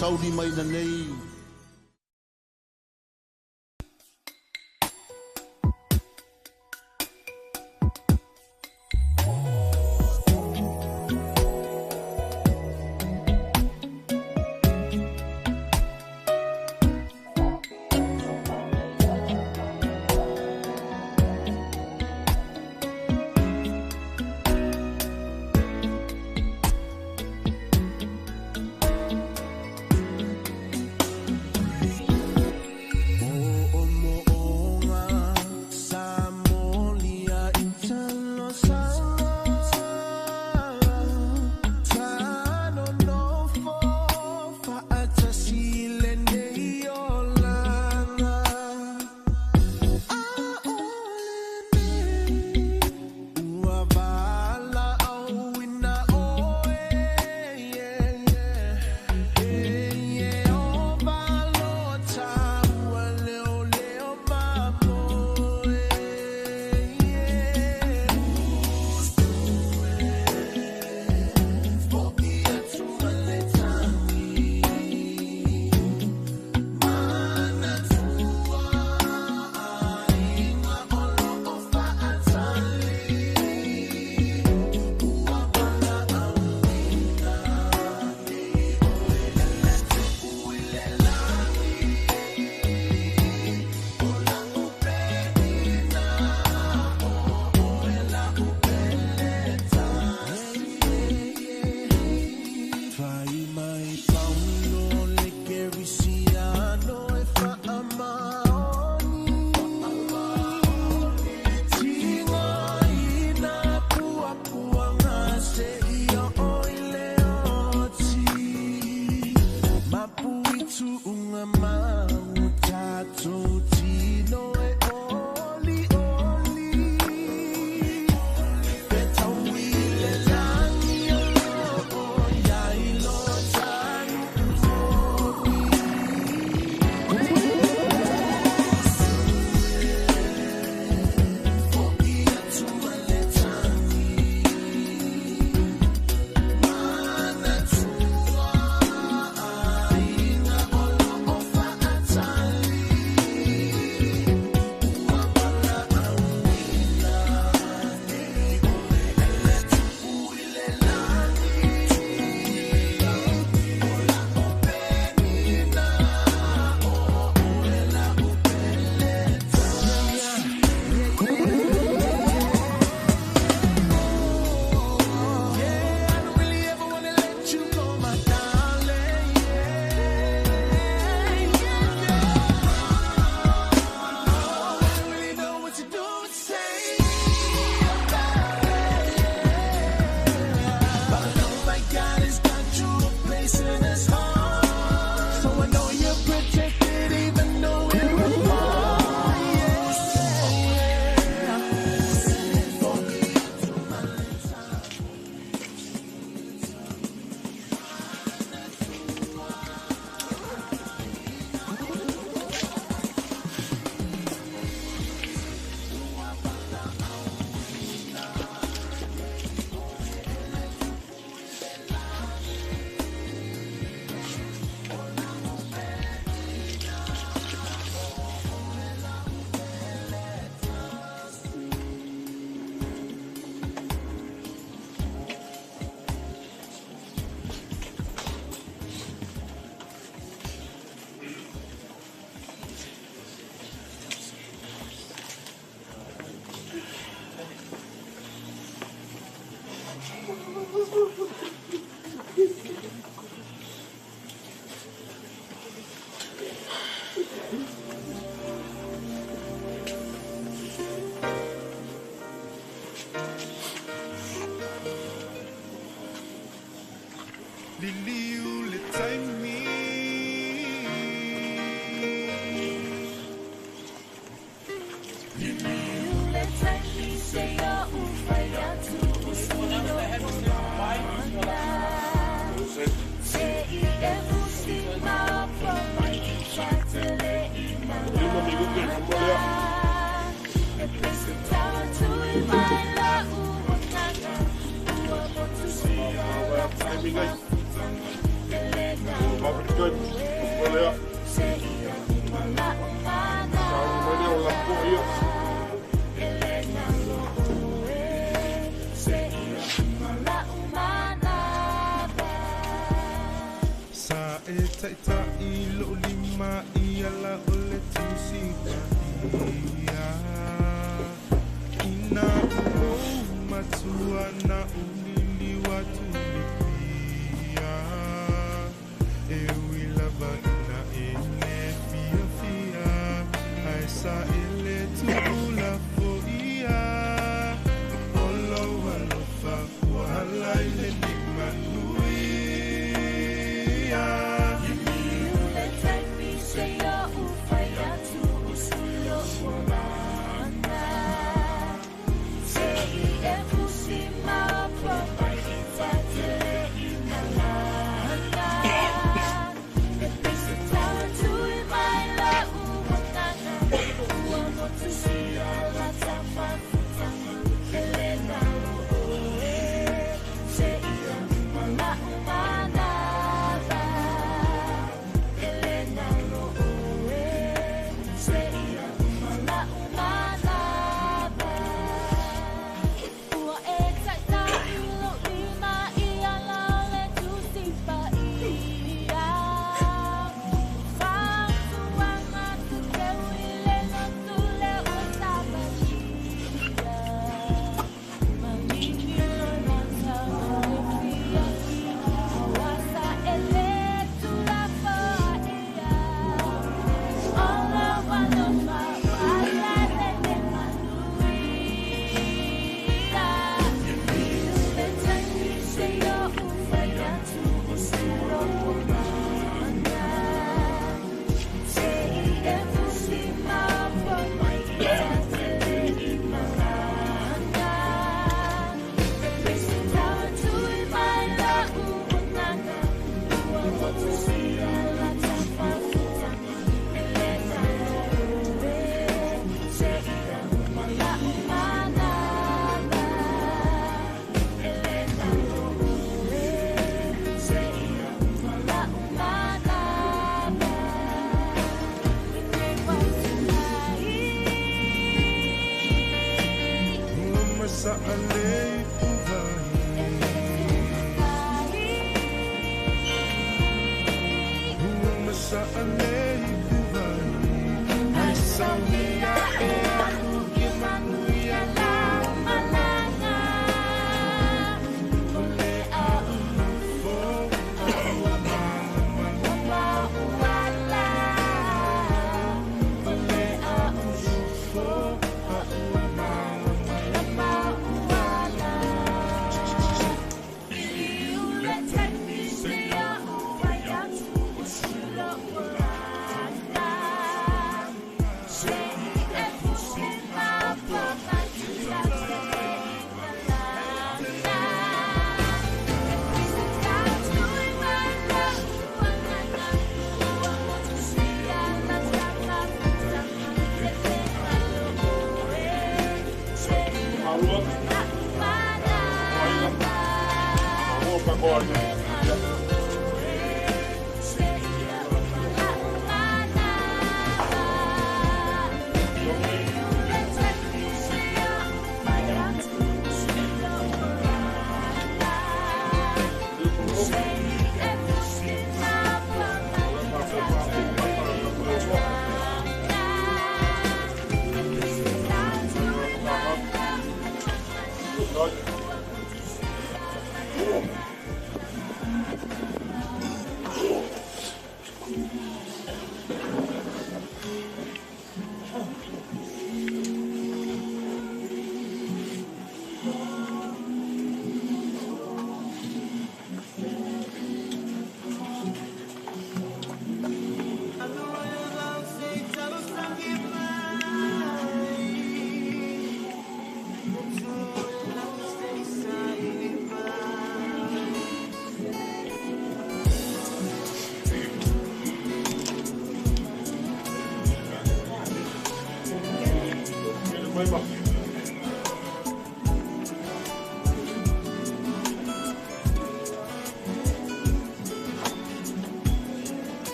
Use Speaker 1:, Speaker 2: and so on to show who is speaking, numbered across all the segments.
Speaker 1: tauri mai na nei.
Speaker 2: LEMUELU ASOLELEI Sa eta ilo lima iala ole tusika ia ina o matua na unili watu lipia e wila bana ene fia fia ai sa ele tula fo ia olo walo fa wala ile ni manui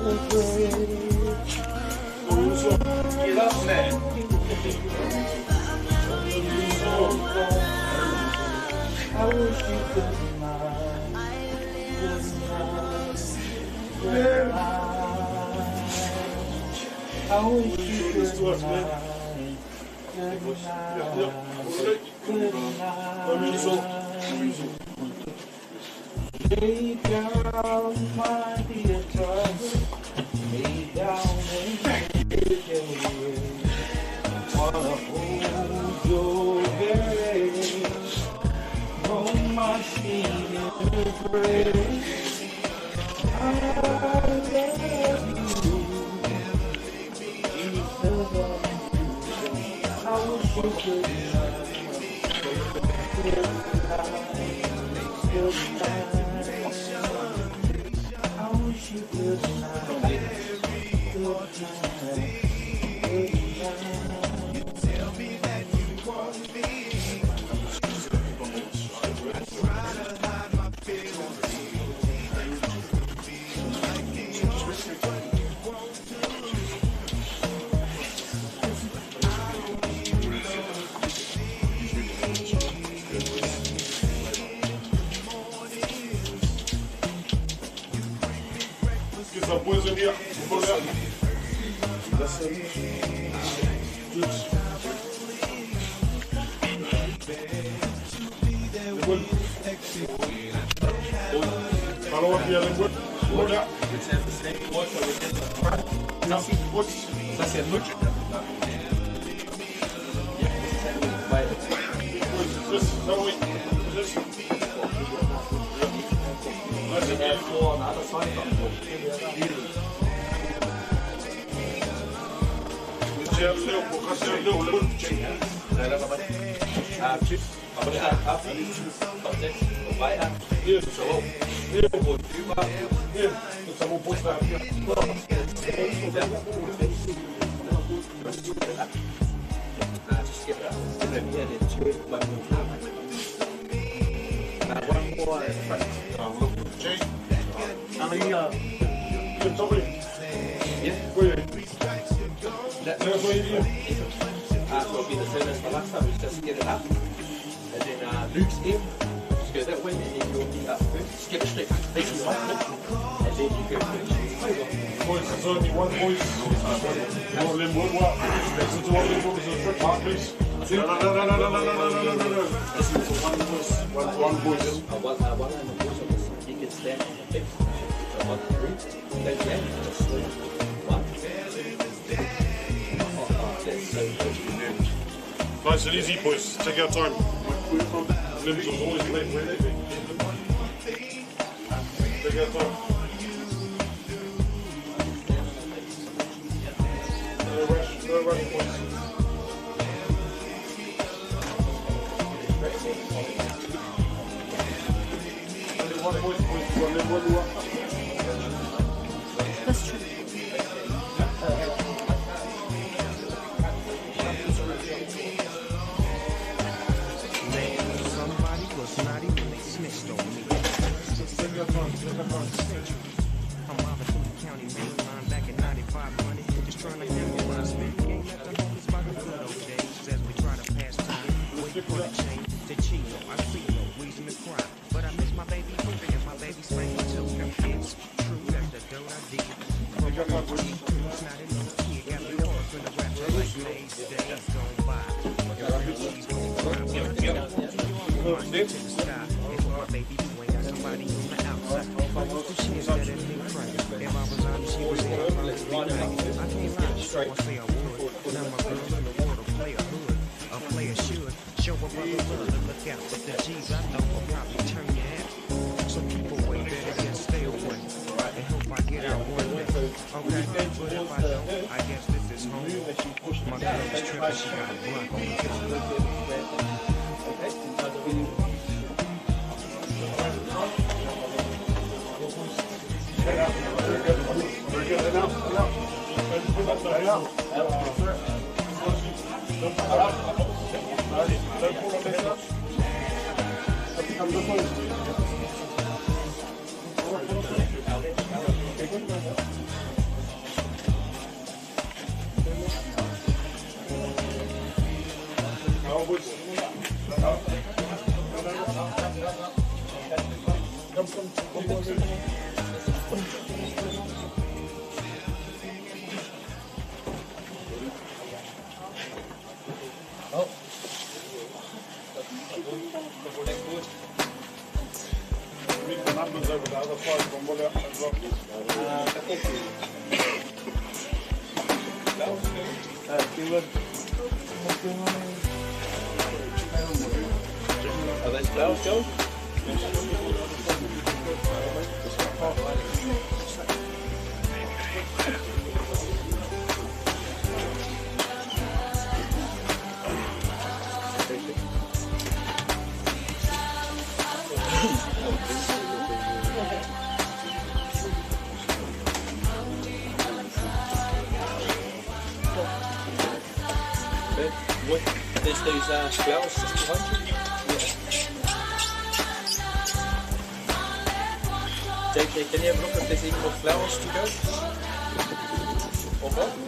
Speaker 3: Get up, man.
Speaker 4: I wish you good night. Good night. I wish you good night. Good night. Lay down, my dear trust. Lay down and take it away. Wanna hold your gaze. Oh, my skin is gray. I love you. I wish you could. I wish you good night. Tell me that you want me.
Speaker 2: Ça peut venir, vous pouvez alors, il y a les boîtes. Voilà. Non, ça c'est un autre.
Speaker 3: Will be the same as the last time, just get it up. And then Luke's in. Just go that way, and then you'll be up first. Just get it straight back, face you up. And then you go first.
Speaker 2: Boys, there's only one voice. You want LEMUELU? Listen to what LEMUELU is a trick mark, please. No. Listen to one voice. One voice.
Speaker 3: One and the voice of this. You can stand on the fix. So 1, 3. Then again, just swing. 1. That's so good.
Speaker 2: Nice and easy, boys. Take your time. Limbs was always late, really. Take your time. No rush, boys. Only one voice, boys. You got LEMUELU up.
Speaker 5: That's true.
Speaker 6: I'm out of County, main line back in 9500. Just trying to handle what I spent. Game at the home is by the good old days. As we try to pass time, wait for the change to Chino. I see no reason to cry, but I miss my baby moving and my baby spanking too. It's true that the dirt I did from my OG crews, not enough kid. Got me caught up in the rap like days gone by. And refugees don't cry. When I get up to the sky, it's what my baby do. Ain't got somebody on the outside. I used to shit that in me crying. If I was honest, she was there. I can't lie, so I say I would. Now my girl in the world will play a hood. A player should show a brother love to look out. But the G's I know will probably turn your ass. So keep away, better just stay away. And hope I get out one day. Okay, but if I don't, I guess this is home. My girl is tripping, she got a block on the
Speaker 2: Very good. five from what as well.
Speaker 3: Are those flowers, Joe? What? There's those flowers just behind you? JK, can you have a look if there's any more flowers to go? Or what?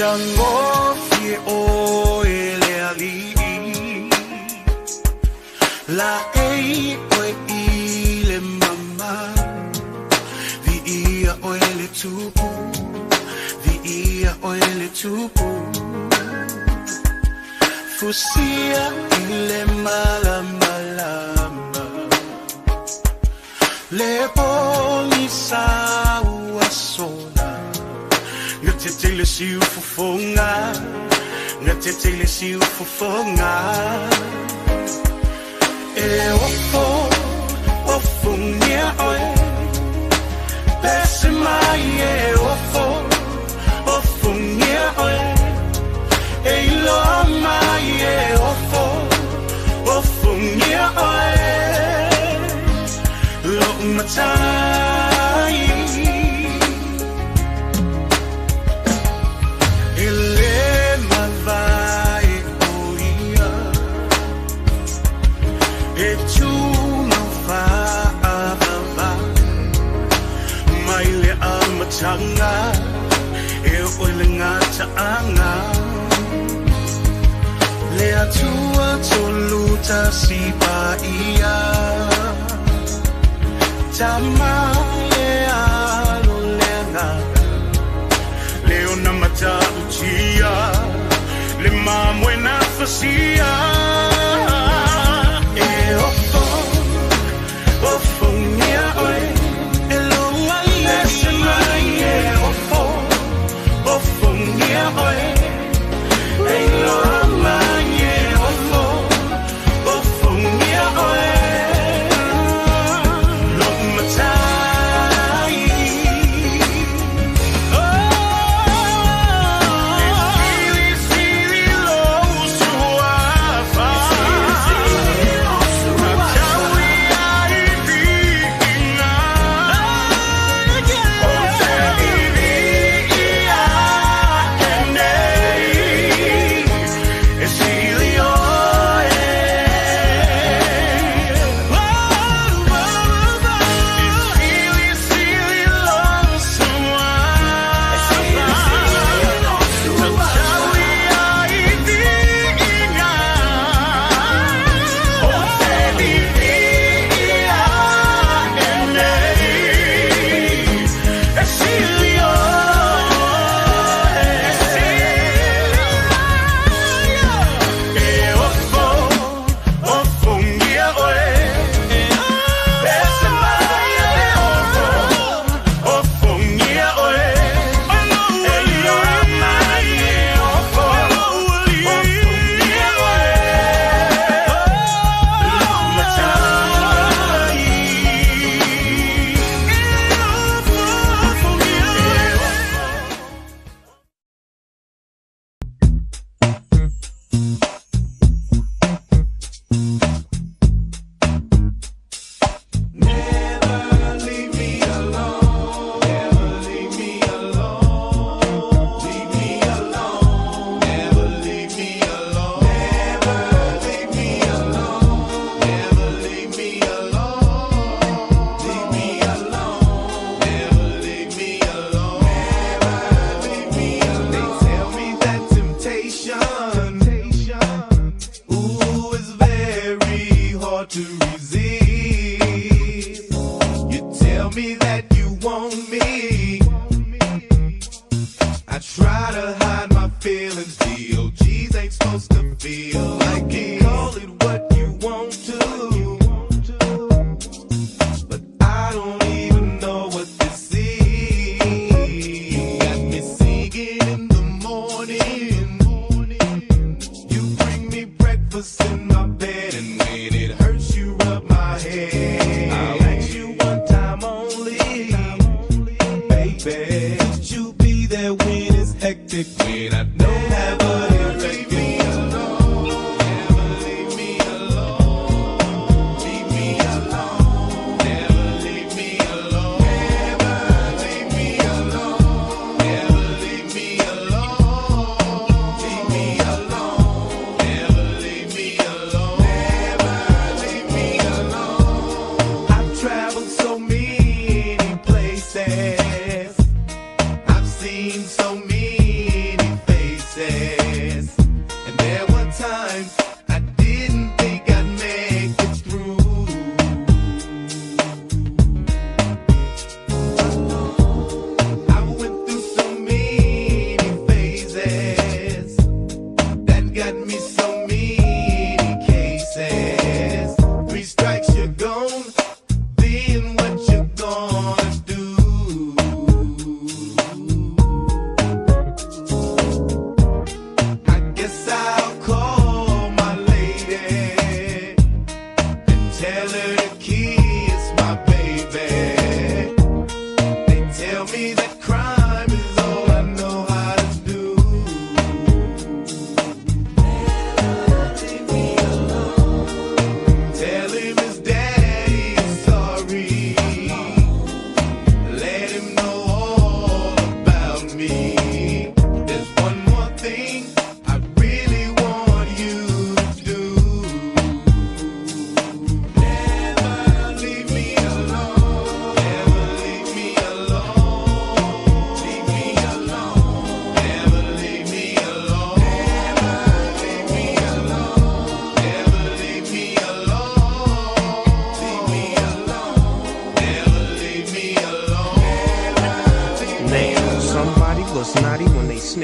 Speaker 5: Tango fie o ele ali La ei o ile mama Vi ia o ele tupu Vi ia o ele tupu Fusia ile malama Le boni sa ua sola Nga te tele si ufufonga Nga te tele si ufufonga E ofo nia oe Pese mai e ofo nia oe E ilo mai e ofo nia oe Lo matai Ele mavai oia E tu mavava Mai le amatanga E oile ngataanga Le atua toluta si paia Tamaki alo lenga Leo na matautia Le mamwe na fasia E ofo nia oe E loa lese mai E ofo nia oe E loa mai E ofo nia oe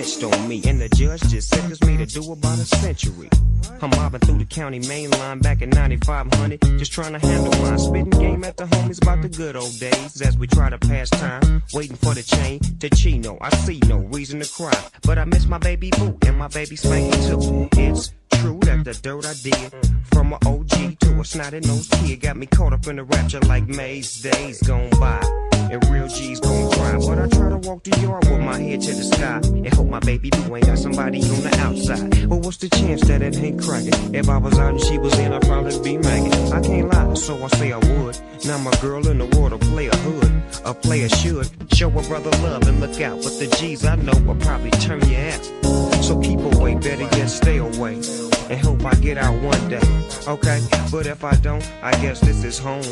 Speaker 6: snitched on me, and the judge just sentenced me to do about a century. I'm mobbing through the county main line back in 9500, just trying to handle mine. Spitting game at the homies about the good old days as we try to pass time, waiting for the chain to Chino. I see no reason to cry, but I miss my baby boo and my baby Spanky too. It's true that the dirt I did, from an OG to a snotty-nosed kid, got me caught up in the rapture like May's days gone by. And real G's gon' cry, but I try to walk the yard with my head to the sky and hope my baby boo ain't got somebody on the outside. But what's the chance that it ain't cracking? If I was out and she was in, I'd probably be magging. I can't lie, so I say I would. Now my girl in the world a player hood. A player should show a brother love and look out. But the G's I know will probably turn you out. So keep away, better yet stay away, and hope I get out one day. Okay, but if I don't, I guess this is home.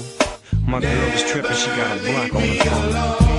Speaker 6: My girl is tripping, she got a block on the phone.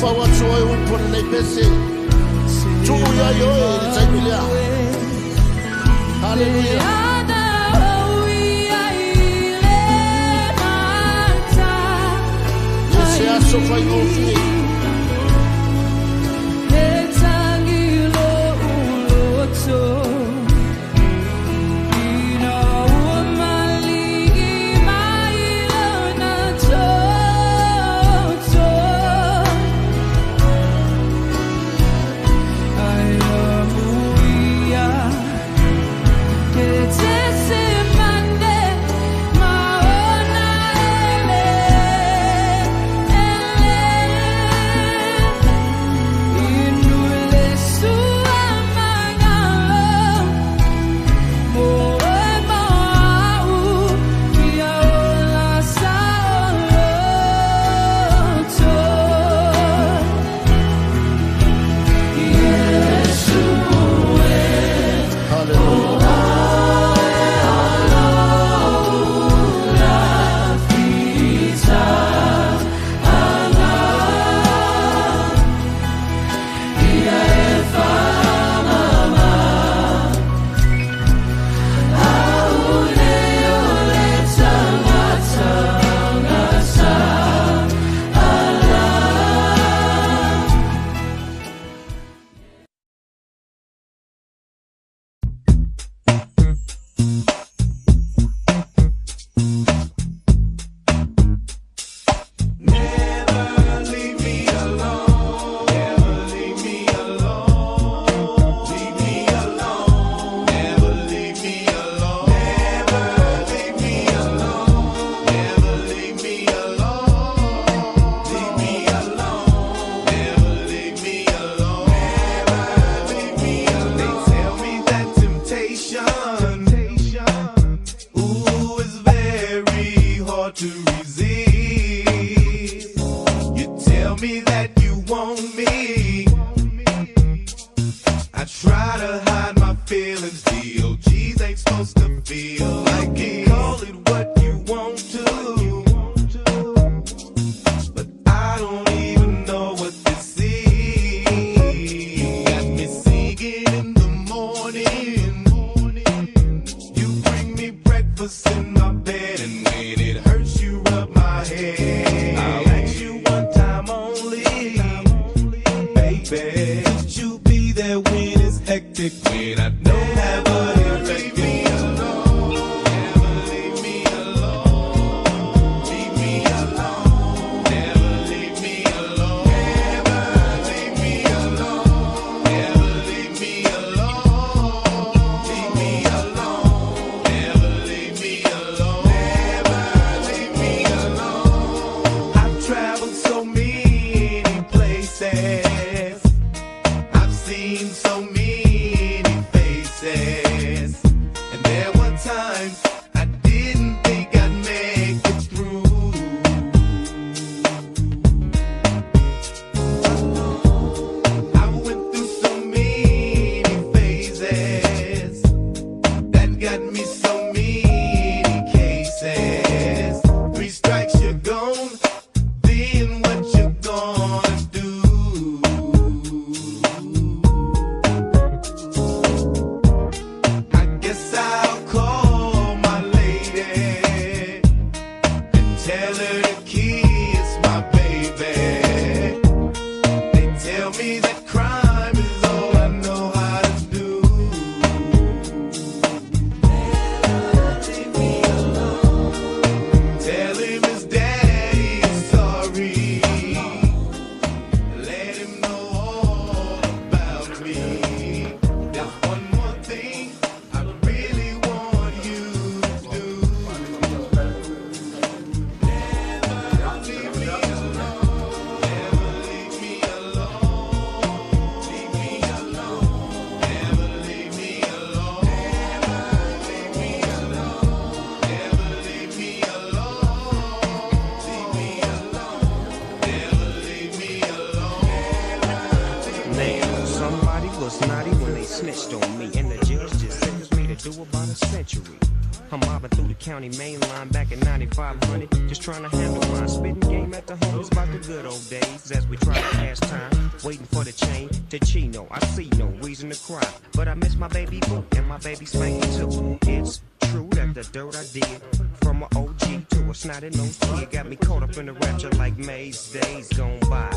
Speaker 1: fa watu wa upo na ipese. Tu ya yo itakilia. Hallelujah. Yes, ya so fa yo fi.
Speaker 6: was naughty when they snitched on me, and the judge just sentenced me to do about a century. I'm mobbing through the county main line back in 9500. Just trying to handle my spitting game at the homies about the good old days. As we try to pass time, waiting for the chain to Chino. I see no reason to cry, but I miss my baby boo and my baby Spanky too. It's true that the dirt I did, from an OG to a snotty nose kid, got me caught up in the rapture like Maze days gone by.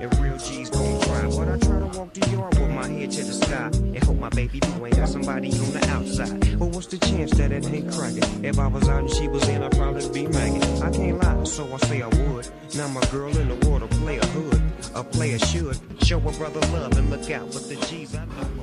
Speaker 6: And real G's gon' try, but I try to walk the yard with my head to the sky and hope my baby boo ain't got somebody on the outside. But what's the chance that it ain't cracking? If I was out and she was in, I'd probably be magging. I can't lie, so I say I would. Now my girl in the world, a player hood, a player should show a brother love and look out with the G's I love.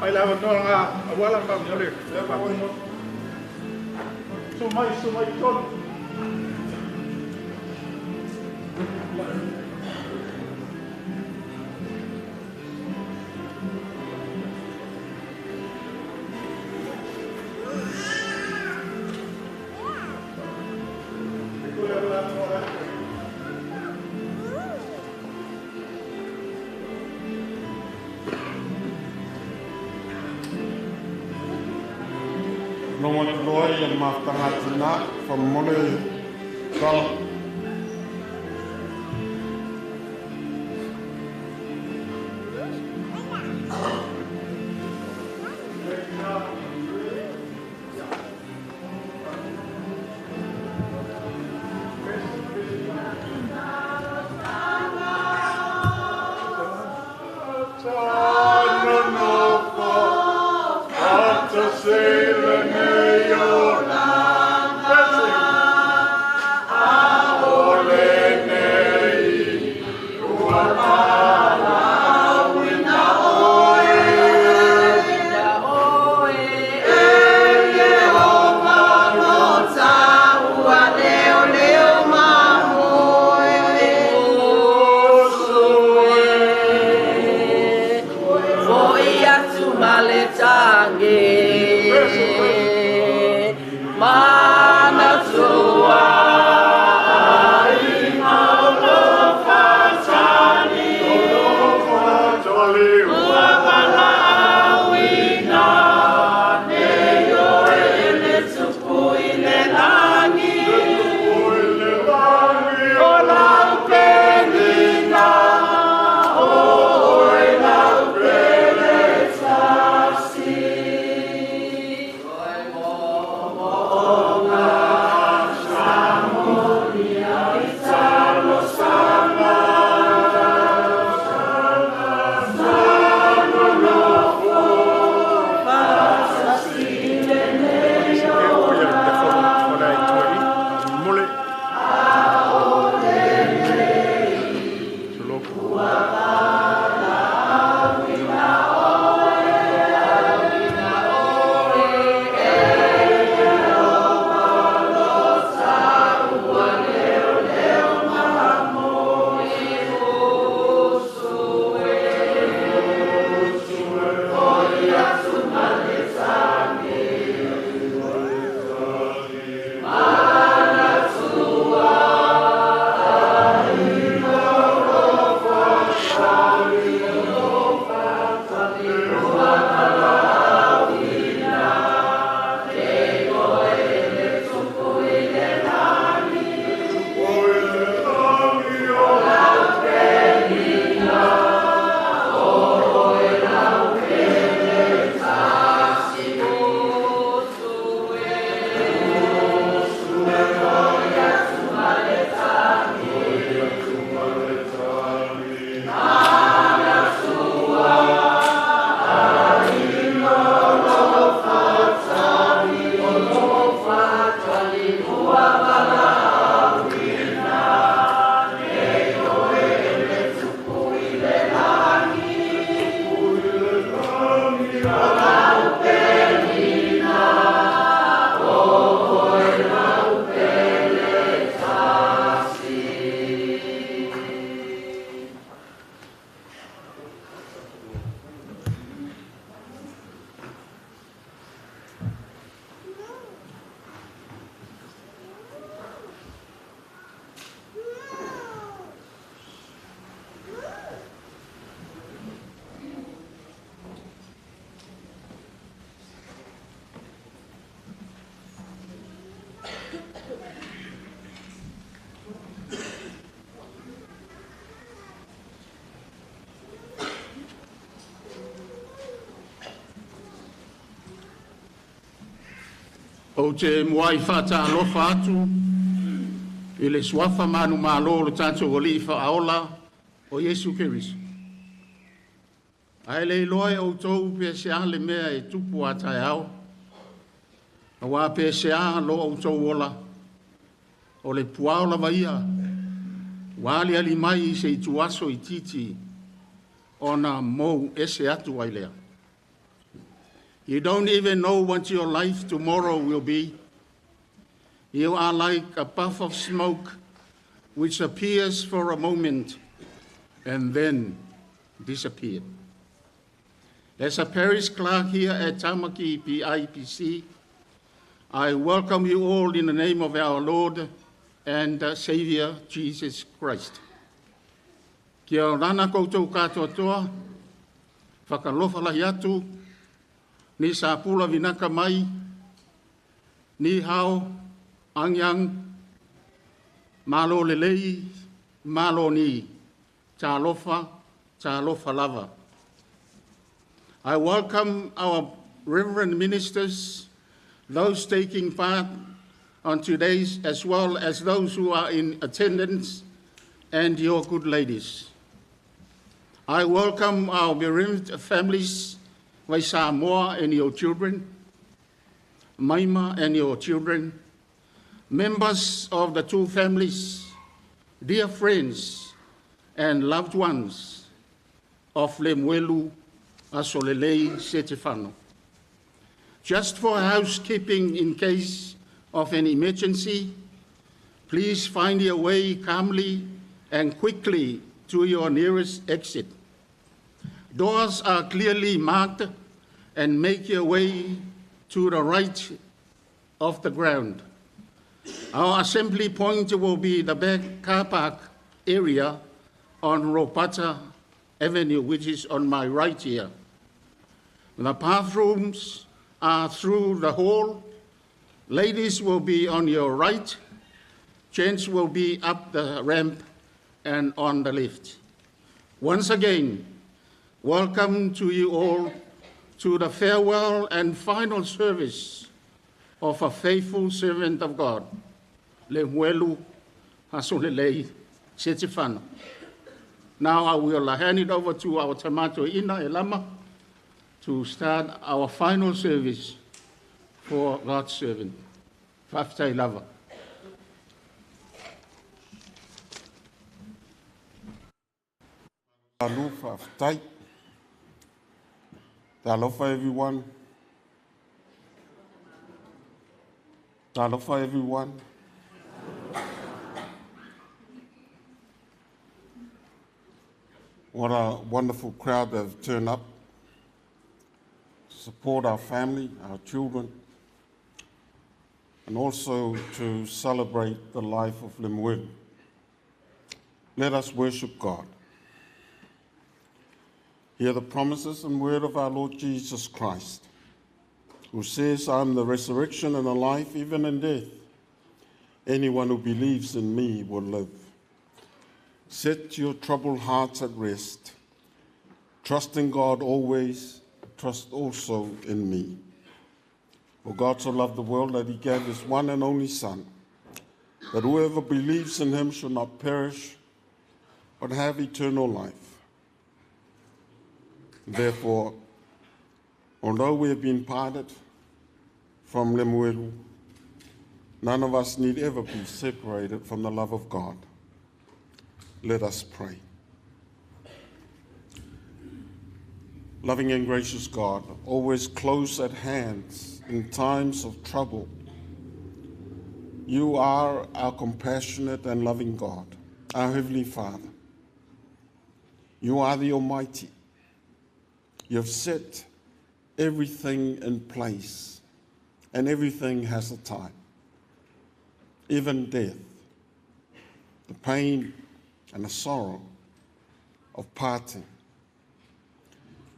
Speaker 7: Ai la no nga wala pa mole. Sumai ton.
Speaker 2: Nomor dua yang maafkan hatinya, pemulai kalau
Speaker 1: o te moai whata alofa atu, I le suafa manu malo lo tātou o li whaaola o Yesu Keriso. Ai le loe o tau pe se a le mea e tupu a tai au. A wā pe se a lo o tau ola o le puaola vaia. Wāli ali mai se i tuaso i titi o na mou ese atu ai lea. You don't even know what your life tomorrow will be. You are like a puff of smoke which appears for a moment and then disappears. As a parish clerk here at Tamaki PIPC, I welcome you all in the name of our Lord and Savior Jesus Christ. Kia rana koutou katoa toa, whakalofa lahi atu, ni sa pula vinaka mai, ni hao, angyang, malo lelei, malo ni, talofa lava. I welcome our reverend ministers, those taking part on today's, as well as those who are in attendance, and your good ladies. I welcome our bereaved families, Waisamoa and your children, Maima and your children, members of the two families, dear friends and loved ones of LEMUELU ASOLELEI SETEFANO. Just for housekeeping in case of an emergency, please find your way calmly and quickly to your nearest exit. Doors are clearly marked and make your way to the right of the ground. Our assembly point will be the back car park area on Ropata Avenue, which is on my right here. The bathrooms are through the hall. Ladies will be on your right. Gents will be up the ramp and on the lift. Once again, welcome to you all to the farewell and final service of a faithful servant of God, LEMUELU ASOLELEI SETEFANO. Now I will hand it over to our Tamato Ina Elama to start our final service for God's servant. Whaftai lava.
Speaker 8: Alofa whaftai. Talofa everyone. Talofa everyone. What a wonderful crowd that have turned up to support our family, our children, and also to celebrate the life of LEMUELU. Let us worship God. Hear the promises and word of our Lord Jesus Christ, who says, I am the resurrection and the life, even in death. Anyone who believes in me will live. Set your troubled hearts at rest. Trust in God always, trust also in me. For God so loved the world that he gave his one and only Son, that whoever believes in him shall not perish, but have eternal life. Therefore, although we have been parted from LEMUELU, none of us need ever be separated from the love of God. Let us pray. Loving and gracious God, always close at hand in times of trouble, you are our compassionate and loving God, our Heavenly Father. You are the Almighty. You have set everything in place, and everything has a time. Even death, the pain and the sorrow of parting.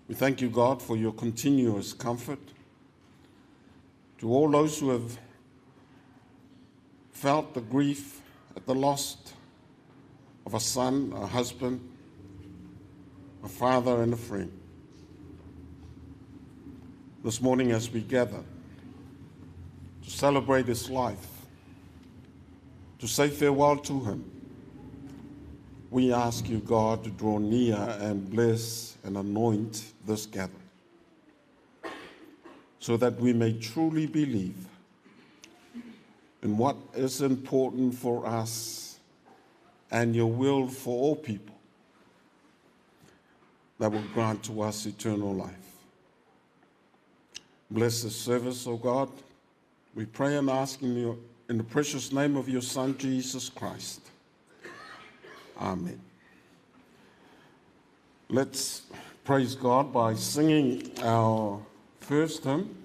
Speaker 8: We thank you, God, for your continuous comfort. To all those who have felt the grief at the loss of a son, a husband, a father, and a friend. This morning, as we gather to celebrate his life, to say farewell to him. We ask you, God, to draw near and bless and anoint this gathering, so that we may truly believe in what is important for us and your will for all people that will grant to us eternal life. Bless this service, O God. We pray and ask in the precious name of your Son, Jesus Christ. Amen. Let's praise God by singing our first hymn.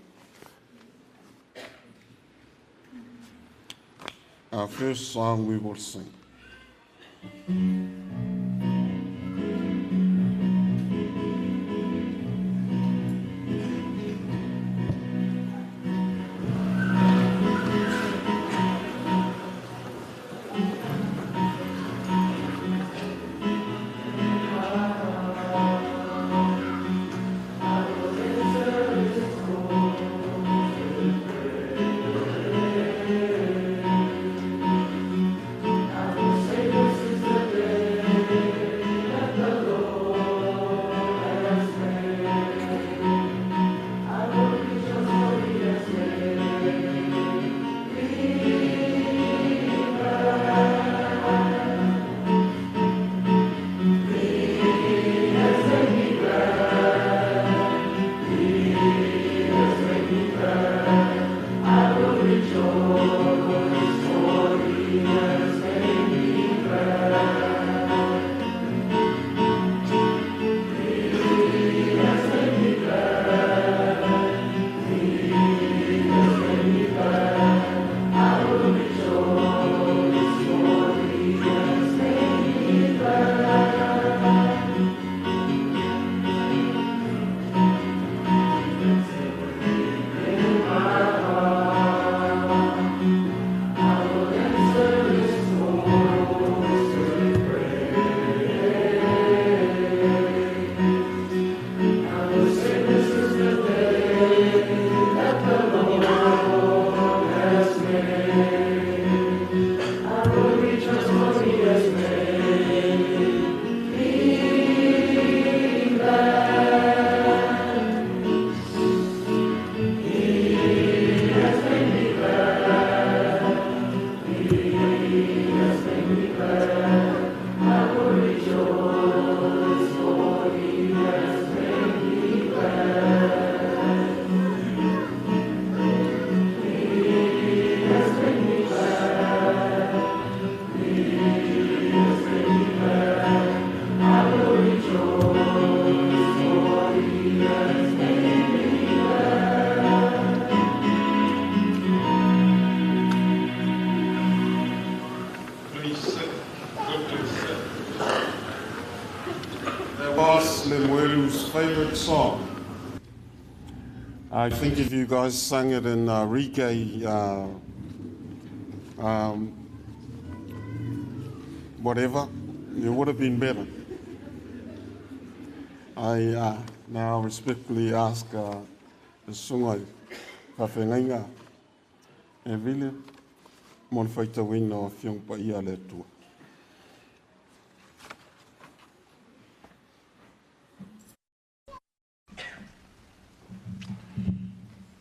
Speaker 8: Our first song we will sing. LEMUELU's favorite song. I think if you guys sang it in reggae, whatever, it would have been better. I now respectfully ask the sungai Kawhengainga e vile mon whaita wina o whiong pa ia le tua.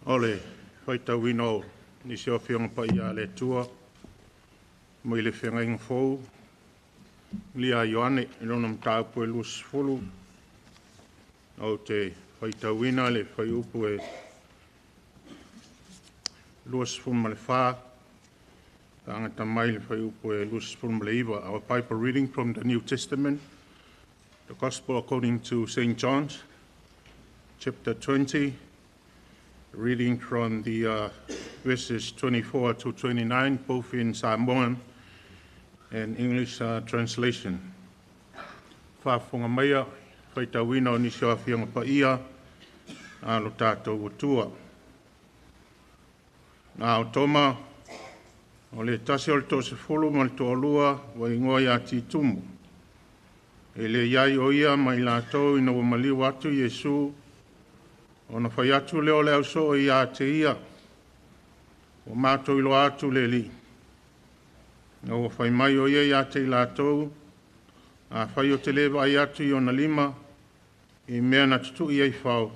Speaker 1: Ole, whaita wino ni se o whiong pa ia le tua, mo i le whengaing fōu, lia Ioane, ilonam tāpu e lus fulu, au te whaita wina le whai upu e lus fulu le whā, angata mai le whai upu e lus fulu le iwa. Our Bible reading from the New Testament, the Gospel according to St. John's, chapter 20, reading from the verses 24 to 29, both in Samoan and English translation. Whāwhunga maia, whaita wina o nisi o whianga pa ia, alo tātou utua. Nā o toma, o le tasi o le tōse fulu ma le tō lua, wa ingoa ia titumu. E le iai o ia mai lātou ina wa maliu atu Yesu, o na whai atu leo leo so i a te ia, o mātou ilo atu le li. O whai mai o ia ia te lātou, a whai o te lewa ai atu i ona lima, i mea na tutu i ai whao.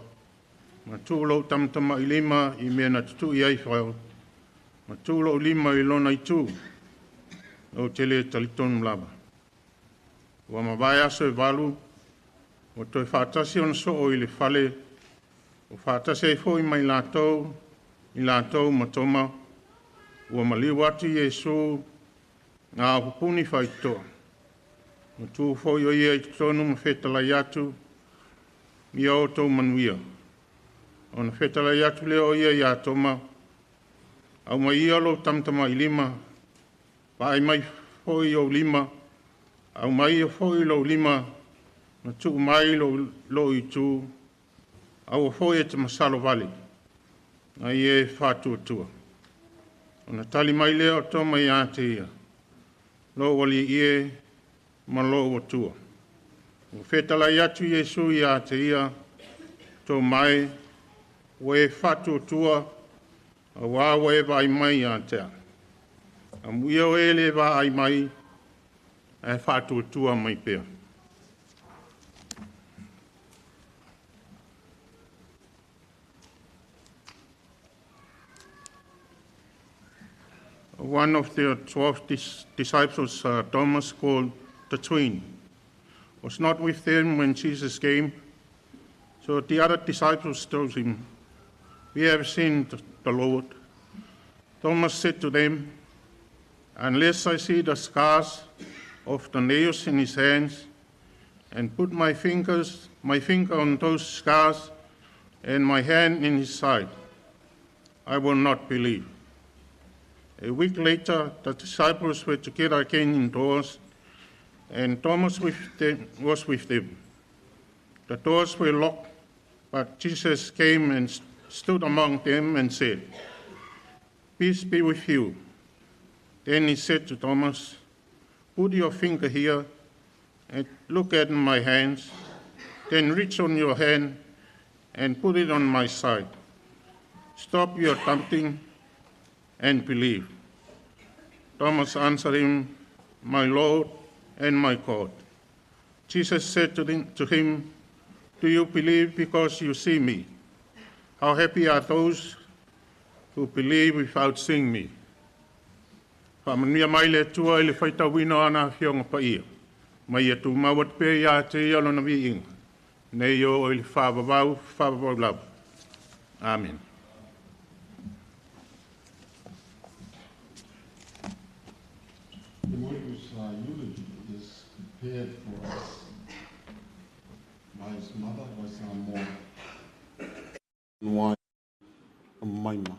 Speaker 1: Ma tūlo tamtama i lima, i mea na tutu i ai whao. Ma tūlo lima i lona i tū, o te le talitonu lava. Wa ma vai aso e walu, o toi whātasi ona so o i le whale, o whātasi e fo i mai i lātou matoma, ua maliu atu Iesu, ngā hupuni whaitoa. Ma tū fo i o ia i tonu ma whetalai atu, i o tau manuia. O na whetalai atu leo ia i atoma, au mai i alo tamtama i lima, pa ai mai fo i o lima, au mai o fo i lo lima, na tu mai lo i tū, au o fo i te masalo vale, na i e whātua tua. O na tali mai leo toma i ate ia, lo wali i e ma lo o tua. O whetalai atu Iesu i ate ia, tō mai, o e whātua tua, a wāwa e vai mai i atea. A muia o e le vai mai, e whātua tua mai pēr. One of the 12 disciples, Thomas, called the twin, was not with them when Jesus came. So the other disciples told him, "We have seen the Lord." Thomas said to them, "Unless I see the scars of the nails in his hands, and put my finger on those scars, and my hand in his side, I will not believe." A week later, the disciples were together again indoors, and Thomas was with them. The doors were locked, but Jesus came and stood among them and said, "Peace be with you." Then he said to Thomas, "Put your finger here and look at my hands, then reach on your hand and put it on my side. Stop your doubting and believe." Thomas answered him, "My Lord and my God." Jesus said to him, "Do you believe because you see me? How happy are those who believe without seeing me." Whamanuia mai le tua i le whaitawina ana whionga pa ia. Mai atu mawat pe ia te ia lona vi inga. Nei o i le whawawau lau. Amen.
Speaker 8: The Lord's eulogy is prepared for us by his mother, by Samoa, and wife, Maima.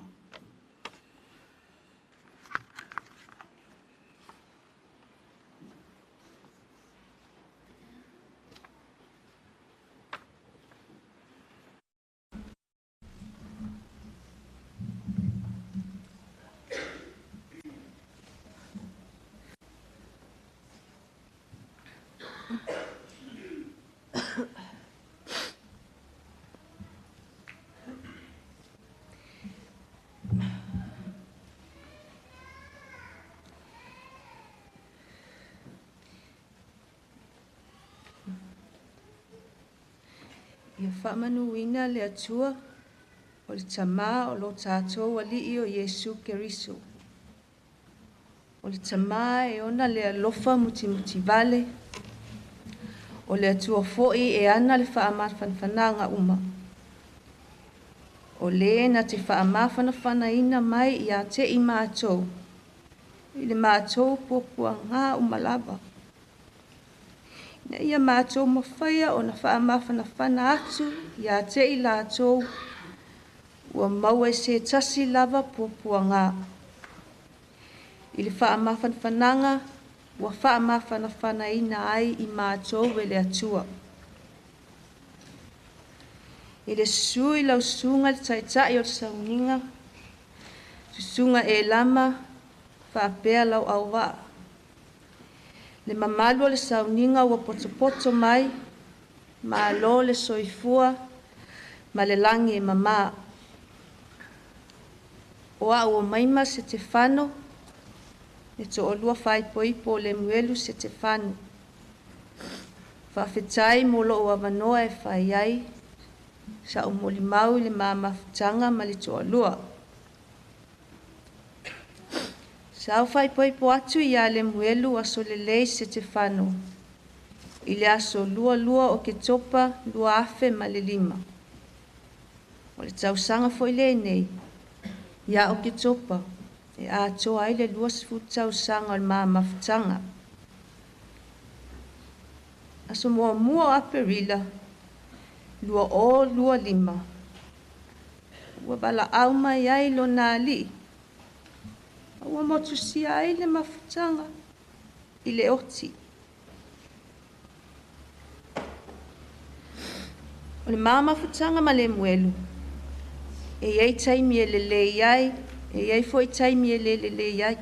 Speaker 4: Ia whaamanuina le atua o le tamā o lo tātou alii o Iesu Keriso. O le tamā e ona le alofa muti vale. O le atua fo'i e ana le whaamawhanawhananga uma. O le na te whaamawhanawhanaina mai i a te i mātou. I le mātou pōpua ngā umalava. Na ia mātou mawhaia o na whaamawhanawhana atu i a te i lātou ua maua se tasi lava pōpua ngā. I le whaamawhanawhananga ua whaamawhanawhanaina ai i mātou we le atua. I le sui lau sunga le taitai o le sauninga, sunga e lama whaapea lau awa. Le mamalu o le sauninga ua poto mai, ma alo le soifua, ma le langi e mama. O a ua maima Setefano, e to olua fai poi po LEMUELU SETEFANO. Whawhetai mo lo o awanoa e whai ai, sa o moli mau le mamafutanga ma le to olua. Sa o whai poi po atu i a LEMUELU ASOLELEI SETEFANO. I le aso lua o ke topa lua afe ma le 5. O le tausanga fo i le nei, ia o ke topa, e a toa ai le 2 tausanga o le mamafutanga. Aso mua o Aperila, lua 5. Ua bala au mai ai lo nā li. Ua motusia ai le mafutanga i le oti. O le mamafutanga ma LEMUELU. E iei taimi e lele iai, e iei foi taimi e lele iai.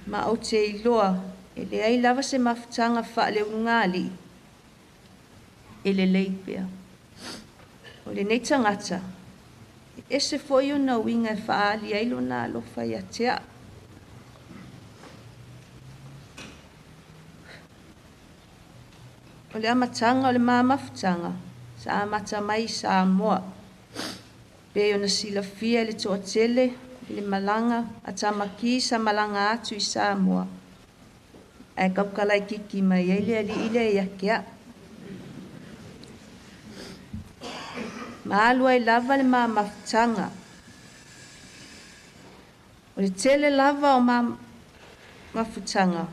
Speaker 4: Ma au te iloa, e le ai lava se mafutanga wha le ungali. E lele ipea. O le nei tangata, e se foi o na winga e wha ali ailo na alofa i atea. O le amatanga o le mamafutanga, sa amata mai sa moa. Pe o na silafia le toa tele, le malanga, a Tamaki sa malanga atu i sa moa. Ai kaukala i kiki mai ele ali ile i akea. Maalua i lava le mamafutanga. O le tele lava o mamafutanga.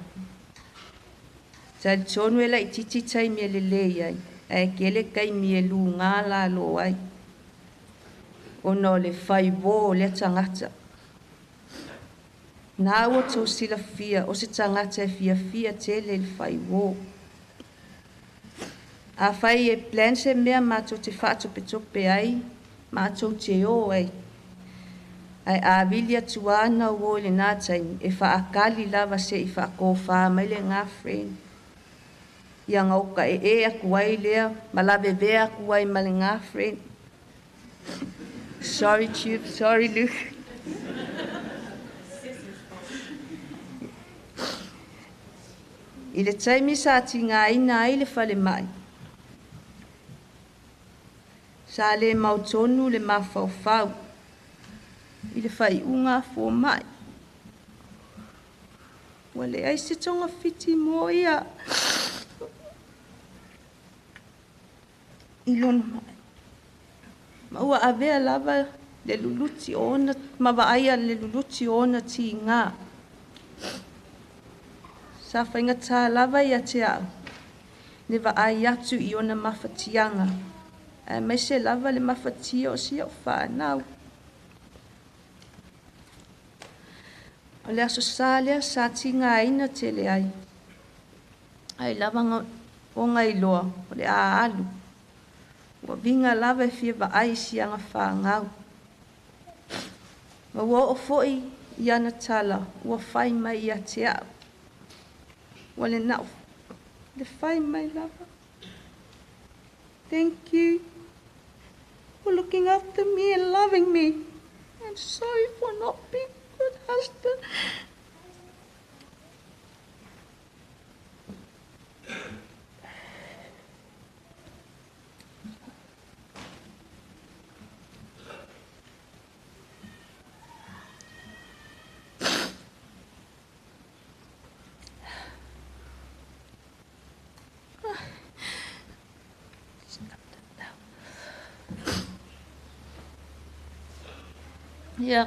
Speaker 4: Sa le tonu e la i titi taimi e lele iai. Ai kele kai mi e lu ngā la lo ai. O no le whaiwo le tangata. Nā ua tau sila fia o se tangata e fia tele le whaiwo. A whai e plan se mea mātou te whaatope ai, mātou te o ai. Ai a vili atu ana o le nā taimi e whaakali lava se i whaako wha mai le ngā friend. Ia ngauka e aku ai lea, malawe vea aku ai ma le ngā friend. Sorry, Tube. Sorry, Luke. I le taimi sa ati ngā ina ai le whale mai. Sa le mautonu le mawhauwhau. I le whai unga fō mai. Wale ai se tonga whiti mo ia. I lona mai. Maua avea lava le luluti ona, mawa aia le luluti ona ti ngā. Sa whainga tā lava i a te au. Ne wa ai atu i ona mawhatianga. E mai se lava le mawhatia o si au whanau. O le aso sālea sa ti ngā ina te le ai. Ai lava o ngai loa, o le a alu. Ua vinga lava e fia wa ai si anga whangau. Ma ua o foi i ana tala, ua whai mai i a te au. Ua le nau, le whai mai lava. Thank you for looking after me and loving me. I'm sorry for not being a good husband. Ia,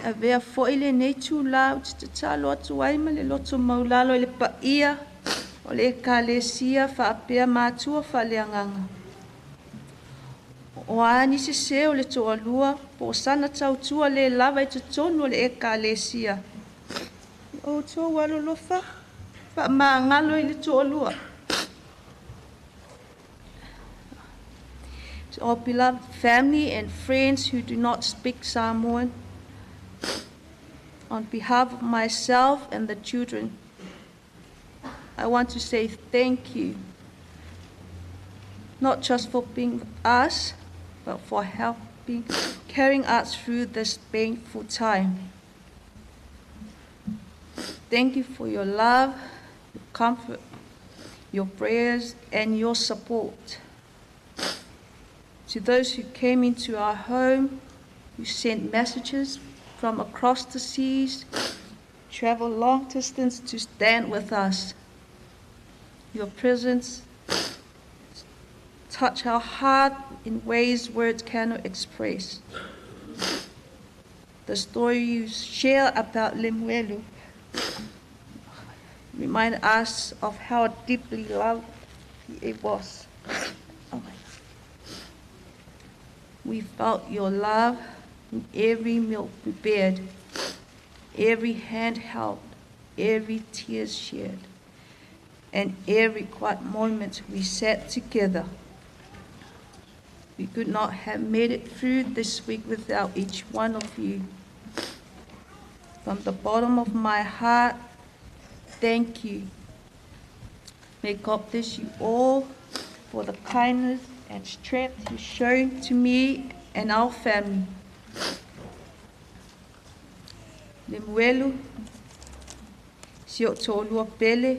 Speaker 4: a vea foi le nei tū lau te talo atu ai ma le loto maulalo le paia o le ekalesia whaapea mātua whaleanganga. O ani se o le toa lua, po sana tautua le lava i te tonu o le ekalesia. O toa walolofa, wha maangalo i le toa lua. To our beloved family and friends who do not speak Samoan, on behalf of myself and the children, I want to say thank you, not just for being with us, but for helping, carrying us through this painful time. Thank you for your love, your comfort, your prayers, and your support. To those who came into our home, who sent messages from across the seas, traveled long distance to stand with us. Your presence touch our heart in ways words cannot express. The story you share about LEMUELU remind us of how deeply loved it was. We felt your love in every meal prepared, every hand held, every tear shared, and every quiet moment we sat together. We could not have made it through this week without each one of you. From the bottom of my heart, thank you. May God bless you all for the kindness and strength you've shown to me and our family. LEMUELU, si o tōlua pele,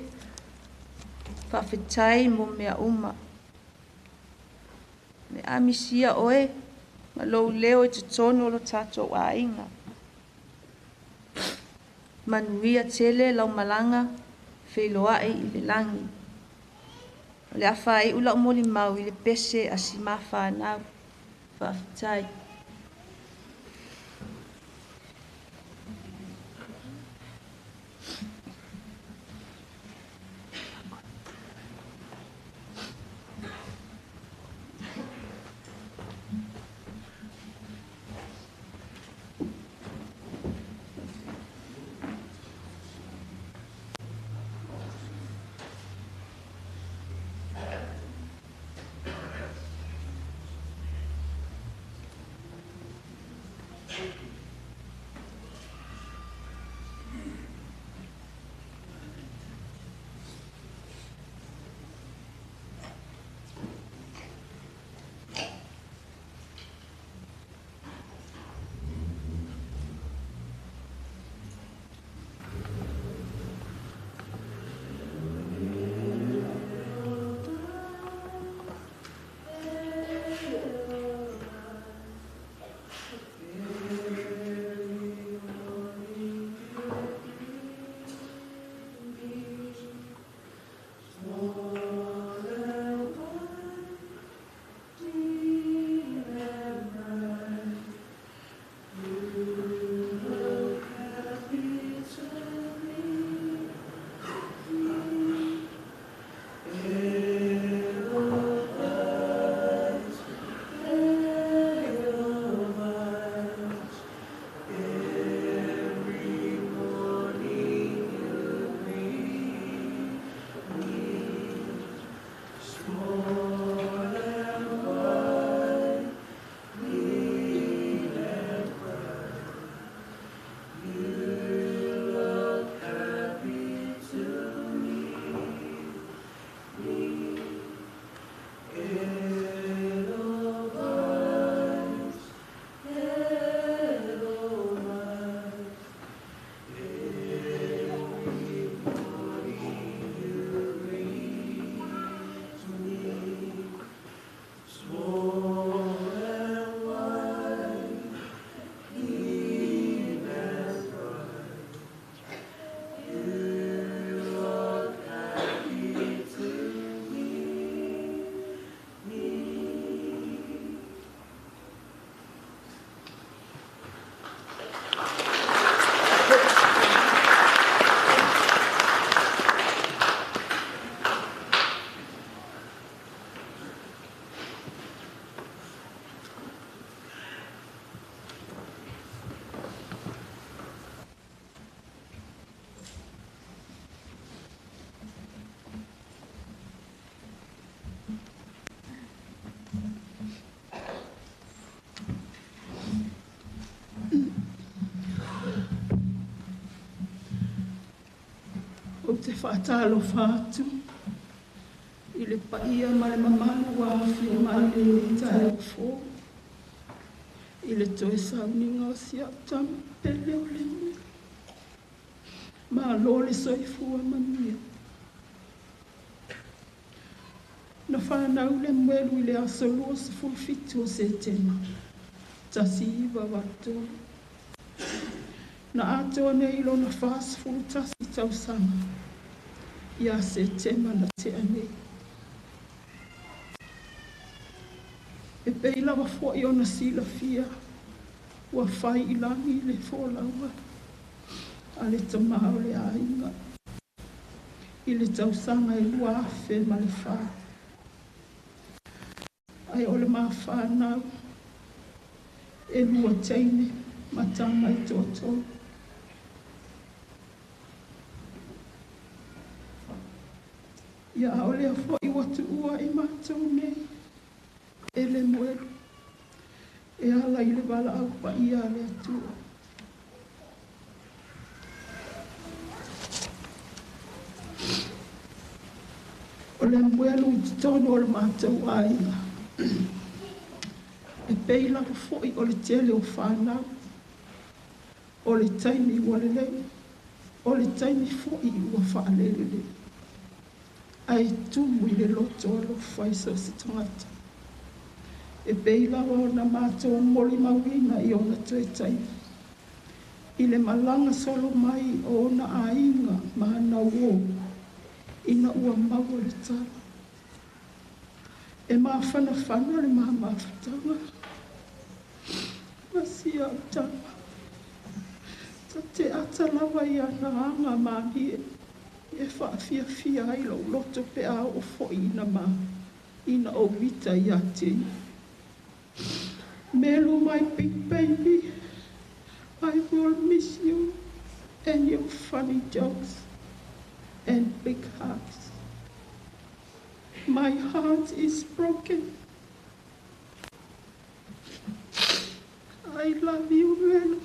Speaker 4: whawhetai mo mea uma. Me amisia oe, ma lou leo I te tonu o lo tātou a inga. Manuia tele lau malanga, wheloae I le langi. O le awhai ula umoli mau I le pese a si mawhanau, whawhetai.
Speaker 9: O te whaatalo whātu, I le paia ma le mamana wāwhi ma le I tai o fō. I le toe sauninga o si au tama pele o le mui. Ma lo le soifua manuia. Na whanau lemuelu i le asolua se fulfitu o setema. Tasi iwa watu. Na ato nei lo na fast food tasi tausanga. Ia setema na te anei. E peila wa fo i ona sila fia. Wa fai ilangi le fōlaua. A le tamao le ainga. I le tausanga i lua afe ma le wha. Ai o le maa whanau. E lua teine ma tama i tōtō. Ia o le fo i watu ua i mātou nei. E le muelu. E ala i le wala au pa ia le atua. O le muelu i tono o le mātou ainga. E peila o foi o le tele o whanau. O le taimi ua le lei. O le taimi foi ua whaalele le. Ai tumu i le loto o lo whaisa se tangata. E peila o na mātou moli mawina i ona tue taimi. I le malanga solo mai o na ainga mahana uo. Ina ua maua le tala. E maa whana le maa mawhatanga. Masia o tama. Ta te atalawa i ana anga maahie. E whaafia ai lo loto pe a o fo ina maa. Ina o vita i a te. Melu, my big baby. I will miss you and your funny jokes and big hugs. My heart is broken. I love you, Melu.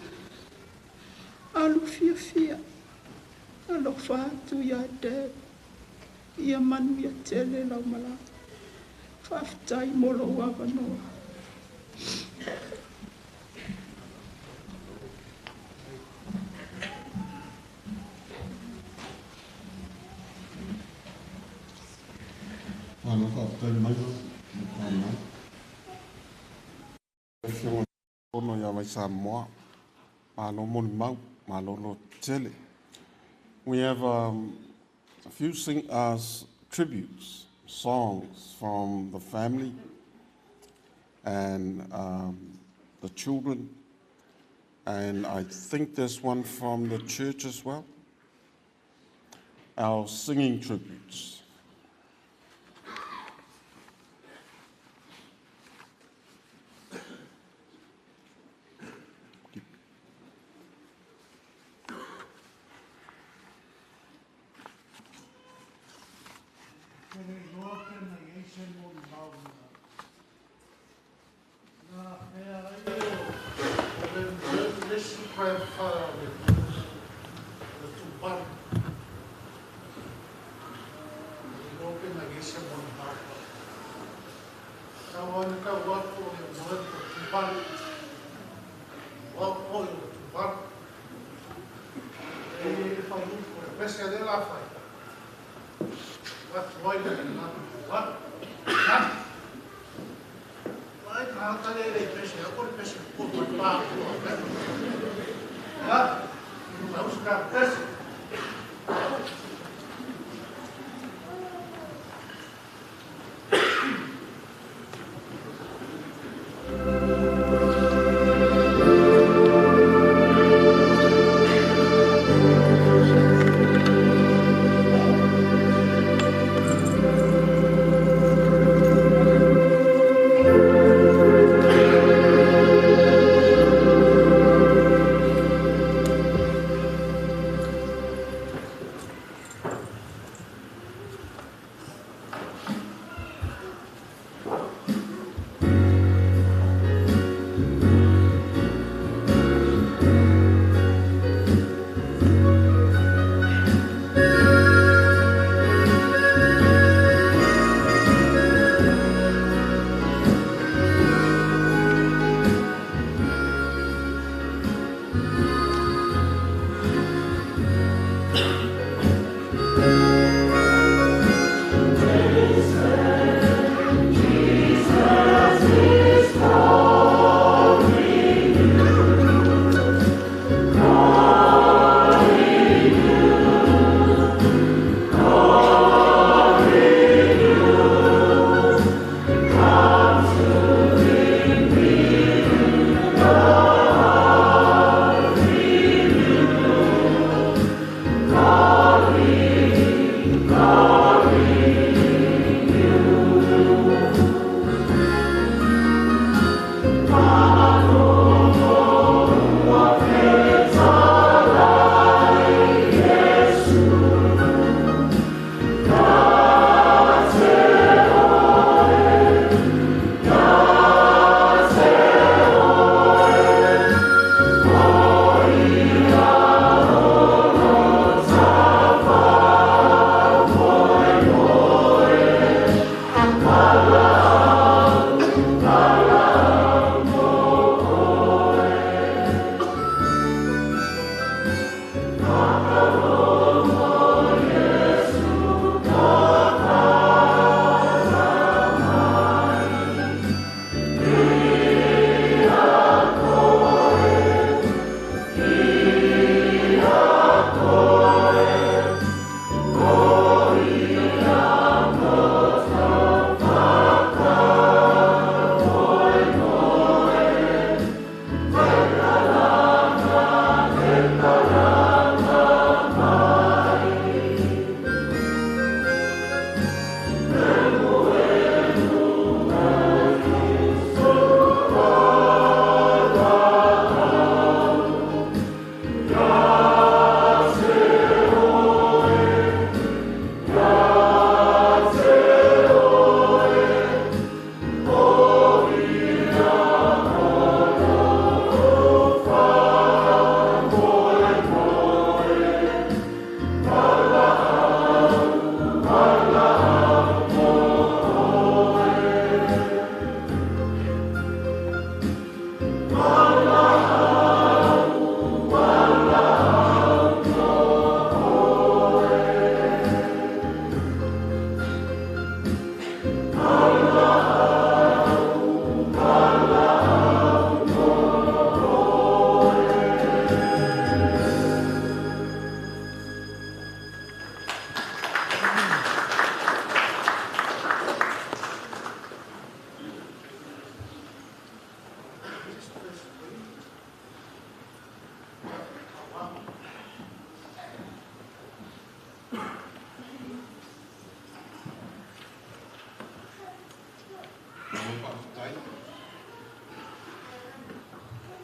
Speaker 9: Alu fia. Alo fatu ya dad. Ia manu ya tele lau mala. Faftai molo wawanoa.
Speaker 8: Ano faftai mai. Ono ya mai Samoa. Ano moni mau. Malo lo tele. We have a few tributes, songs from the family and the children, and I think there's one from the church as well. Our singing tributes.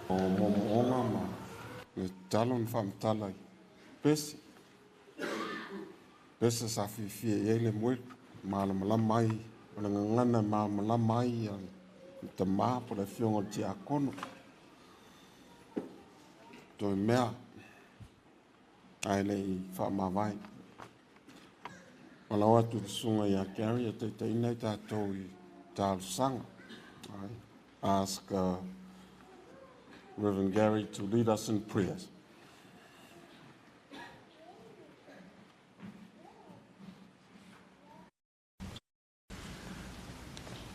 Speaker 8: O momonga ma le talon whamtalai. Pesi. Pesi sa whiwhia e le mwe malama mai. Ona ngana malama mai ang te mapo le fionga ti akono. Toi mea. Ai le I whamawai. Malawa tu sunga ia Gary te te inai tātou I tālu sanga. Ask Reverend Gary to lead us in prayers.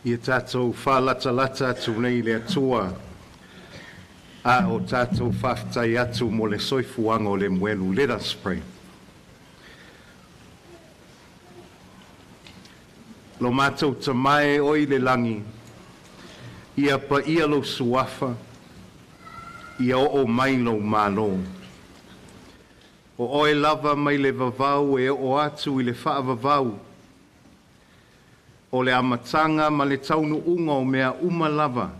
Speaker 1: Ia tātou whālata-lata atu nei le atua a o tātou whawhitai atu mo le soifuanga o le muelu. Let us pray. Lo mātou tamae oi le langi, ia pa ia lo suafa, ia o mai lo mālo. O oe lava mai le vavau e o atu I le wha vavau, o le amatanga ma le taunu unga o mea umalava.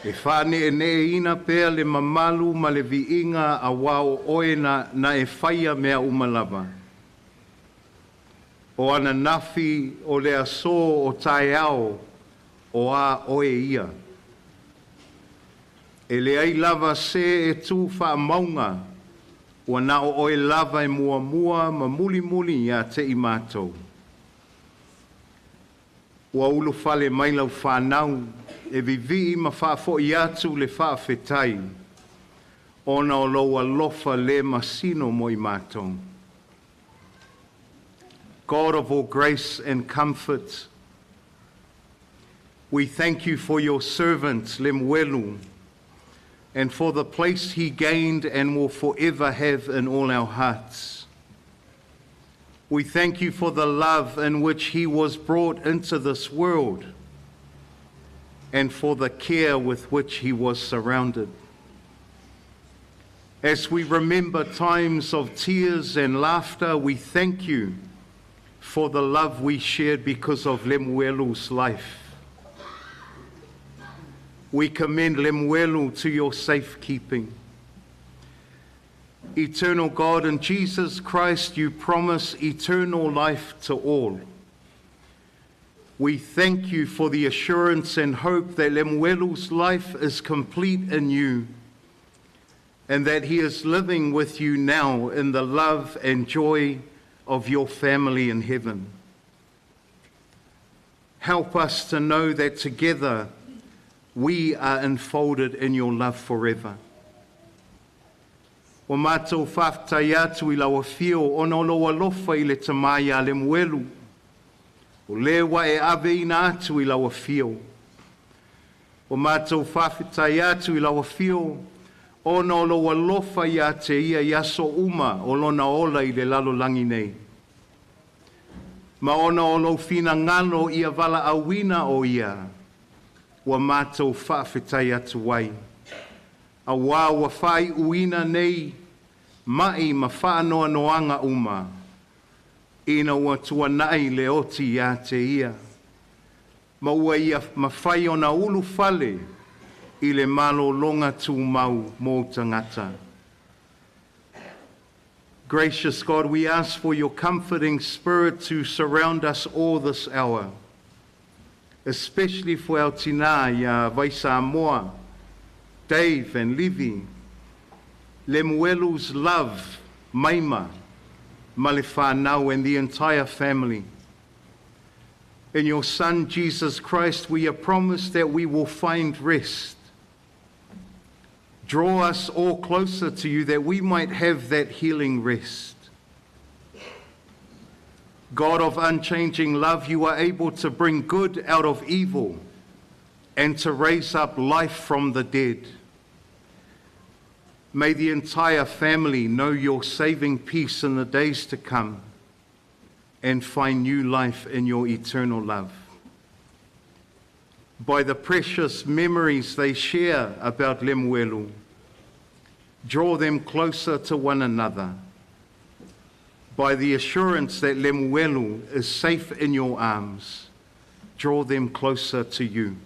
Speaker 1: E whane e ne ina pea le mamalu ma le viinga a wao oe na e whaia mea umalava. O ana nafi o le aso o tae ao o a oe ia. E le ai lava se e tu wha maunga ua na o oe lava e mua mua ma muli muli ia te I mātou. Ua ulu fale mai lau whanau e vivi ma whaafo I atu le whaafetai. Ona o loa lofa le masino mo I mātou. God of all grace and comfort, we thank you for your servant, Lemuelu, and for the place he gained and will forever have in all our hearts. We thank you for the love in which he was brought into this world and for the care with which he was surrounded. As we remember times of tears and laughter, we thank you for the love we shared because of Lemuelu's life. We commend Lemuelu to your safekeeping. Eternal God, in Jesus Christ, you promise eternal life to all. We thank you for the assurance and hope that Lemuelu's life is complete in you and that he is living with you now in the love and joy of your family in heaven. Help us to know that together we are enfolded in your love forever. O mātou whaftai atu I lawa whio, ono loa lofa I le tamai a Lemuelu. O lewa e ave ina atu I lawa whio. O mātou whaftai atu I lawa whio, ono loa lofa ia te ia yaso uma o lona ola I le lalo langi nei. Ma ona o lo fina ngano ia vala awina o ia, wa mātou whawhetai atu wai. A wā wa whai uina nei, mai ma whaanoa noanga uma, ina wa tuanai le oti ia te ia. Ma ua ia ma whai ona ulu fale, I le malo longa tū mau mō tangata. Gracious God, we ask for your comforting spirit to surround us all this hour, especially for our tina ia Vaisamoa, Dave and Livy, Lemuelu's love, Maima, Malefānau and the entire family. In your Son, Jesus Christ, we are promised that we will find rest. Draw us all closer to you that we might have that healing rest. God of unchanging love, you are able to bring good out of evil and to raise up life from the dead. May the entire family know your saving peace in the days to come and find new life in your eternal love. By the precious memories they share about Lemuelu, draw them closer to one another. By the assurance that Lemuelu is safe in your arms, draw them closer to you.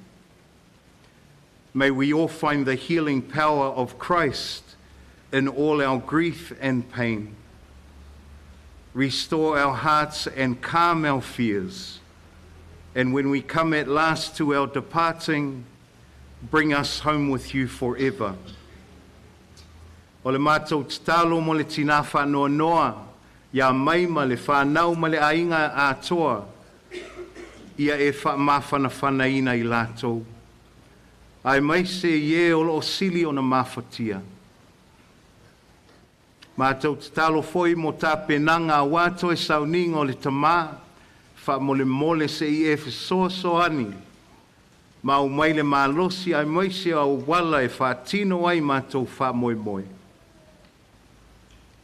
Speaker 1: May we all find the healing power of Christ in all our grief and pain. Restore our hearts and calm our fears. And when we come at last to our departing, bring us home with you forever. O le mātou tatalo mo le tina whanoa noa, ia mai ma le whanau ma le ainga atoa, ia e mawhana whanaina I lātou. Ai mai se ie o lo sili o na mawhatia. Mātou tatalo foi mo tā penanga wato e sauninga o le tamā, wha mole se I e so ani. Ma o mai le malosi ai mai se au wala e whatino ai mātou wha moe.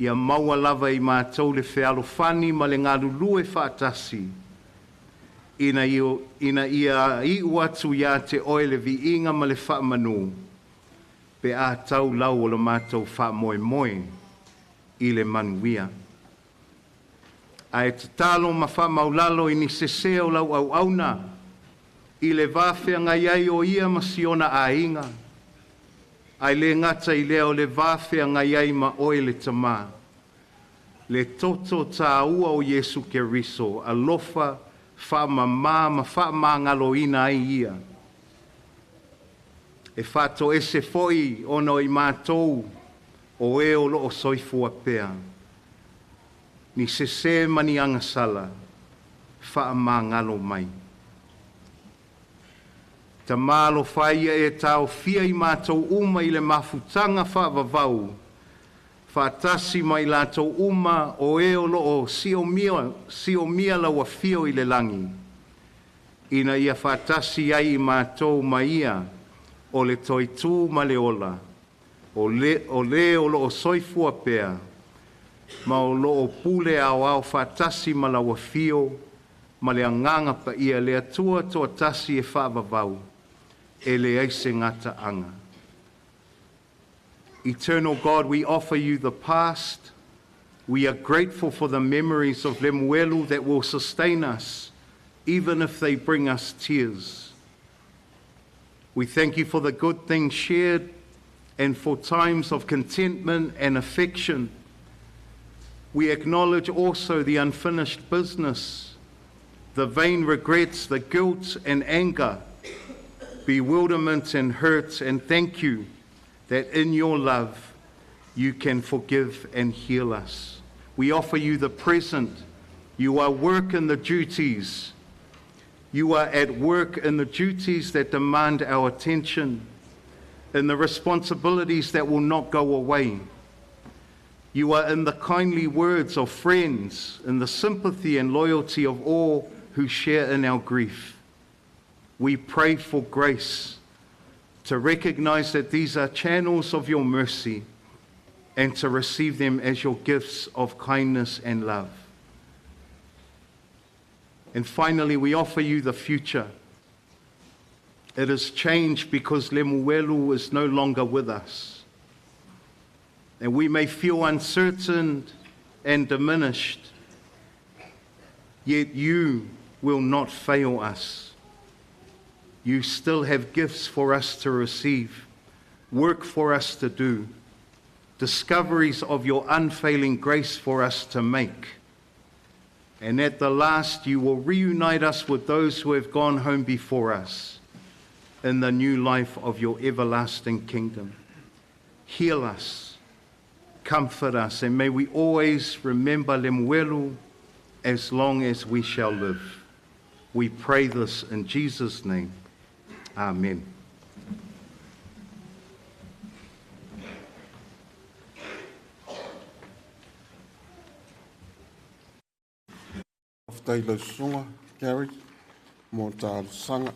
Speaker 1: Ia maua lava I mātou le whealo whani ma le ngalulu e whaatasi. Ina ia I uatu ia te oele vi inga ma le whaamanu. Pe a tau lau o le mātou wha moe. I le manuia. A e tatalo ma wha maulalo I ni seseo lau au auna. I le vāwhea ngai ai o ia ma siona a inga. Ai le ngata I leo le vāwhea ngai ai ma oe le tamā. Le toto tā ua o Yesu Keriso, alofa wha ma wha ngalo ina ai ia. E whato ese foi ono I mātou, o e o loo soifua pea. Ni se mani angasala, wha ngalo mai. Ta malo whaia e tau fia I mātou uma I le mafutanga wha vavau, whātasi mai lātou uma o e o loo sio mia la wafio I le langi. Ina ia whātasi ai I mātou maia o le toitū ma le ola, o le o loo soifua pea, ma o loo pule au whātasi ma la wafio, ma le anganga pa ia le atua toa tasi e whaavavau, e le eise ngata anga. Eternal God, we offer you the past. We are grateful for the memories of Lemuelu that will sustain us, even if they bring us tears. We thank you for the good things shared and for times of contentment and affection. We acknowledge also the unfinished business, the vain regrets, the guilt and anger, bewilderment and hurt, and thank you that in your love you can forgive and heal us. We offer you the present. You are working the duties. You are at work in the duties that demand our attention, in the responsibilities that will not go away. You are in the kindly words of friends, in the sympathy and loyalty of all who share in our grief. We pray for grace to recognize that these are channels of your mercy and to receive them as your gifts of kindness and love. And finally, we offer you the future. It has changed because Lemuelu is no longer with us. And we may feel uncertain and diminished, yet you will not fail us. You still have gifts for us to receive, work for us to do, discoveries of your unfailing grace for us to make. And at the last, you will reunite us with those who have gone home before us in the new life of your everlasting kingdom. Heal us, comfort us, and may we always remember Lemuelu as long as we shall live. We pray this in Jesus' name. Amen.
Speaker 8: Taylor Sunga, Gary, Montal Sanga.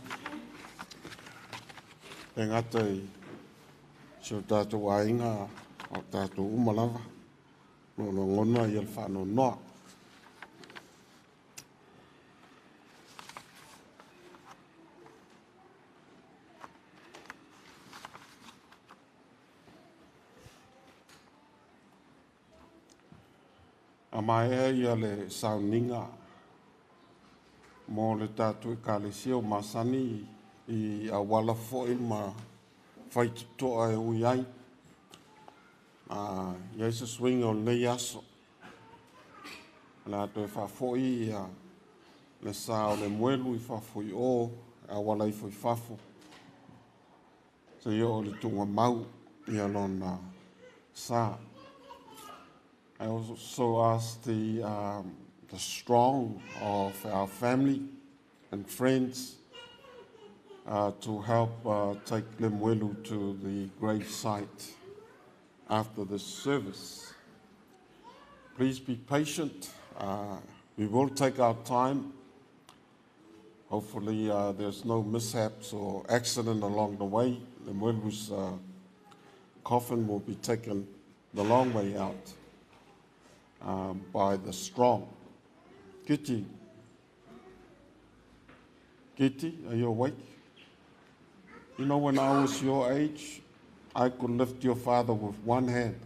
Speaker 8: Engate, so tātou ainga, o tātou umalava, no ngona I al whāno noa. A mai ia le sauninga mo le tātou I kālesia o masani I awala fo'i ma whaitutoa e ui ai. Iaisa swinga o nei aso. Nā toi whafo'i ia le sā o Lemuelu I whafoi o awala I foi whafo. Se ia o le tunga mau ia lona sā. I also ask the strong of our family and friends to help take Lemuelu to the grave site after this service. Please be patient. We will take our time. Hopefully there's no mishaps or accident along the way. Lemuelu's coffin will be taken the long way out. By the strong. Kitty, are you awake? You know, when I was your age, I could lift your father with one hand.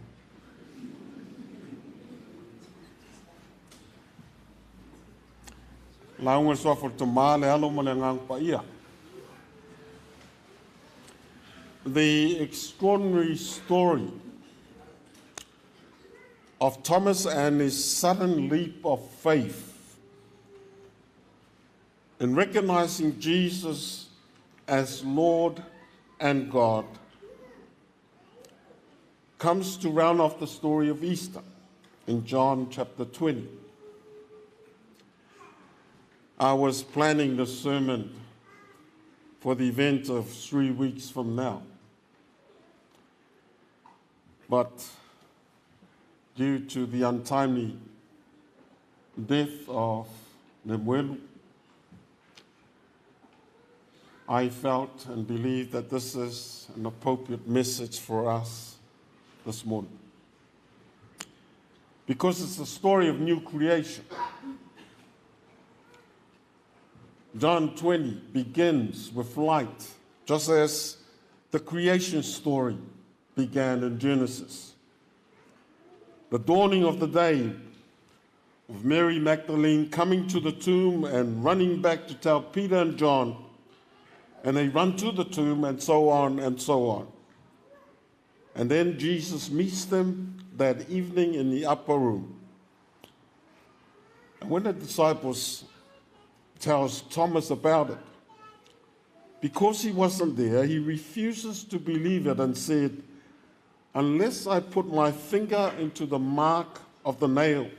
Speaker 8: Launga sofort to male alo manangang pa ia. The extraordinary story of Thomas and his sudden leap of faith in recognizing Jesus as Lord and God comes to round off the story of Easter in John chapter 20. I was planning the sermon for the event of 3 weeks from now. But due to the untimely death of LEMUELU, I felt and believe that this is an appropriate message for us this morning. Because it's a story of new creation. John 20 begins with light, just as the creation story began in Genesis. The dawning of the day of Mary Magdalene coming to the tomb and running back to tell Peter and John, and they run to the tomb and so on and so on. And then Jesus meets them that evening in the upper room. And when the disciples tells Thomas about it, because he wasn't there, he refuses to believe it and said, unless I put my finger into the mark of the nail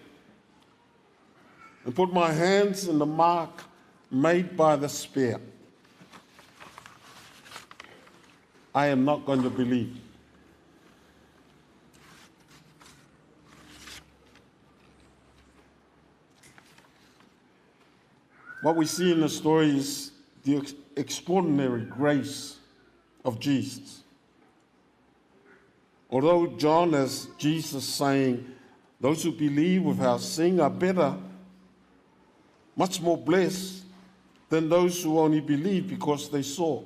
Speaker 8: and put my hands in the mark made by the spear, I am not going to believe. What we see in the story is the extraordinary grace of Jesus. Although John has Jesus saying, those who believe without seeing are better, much more blessed than those who only believe because they saw.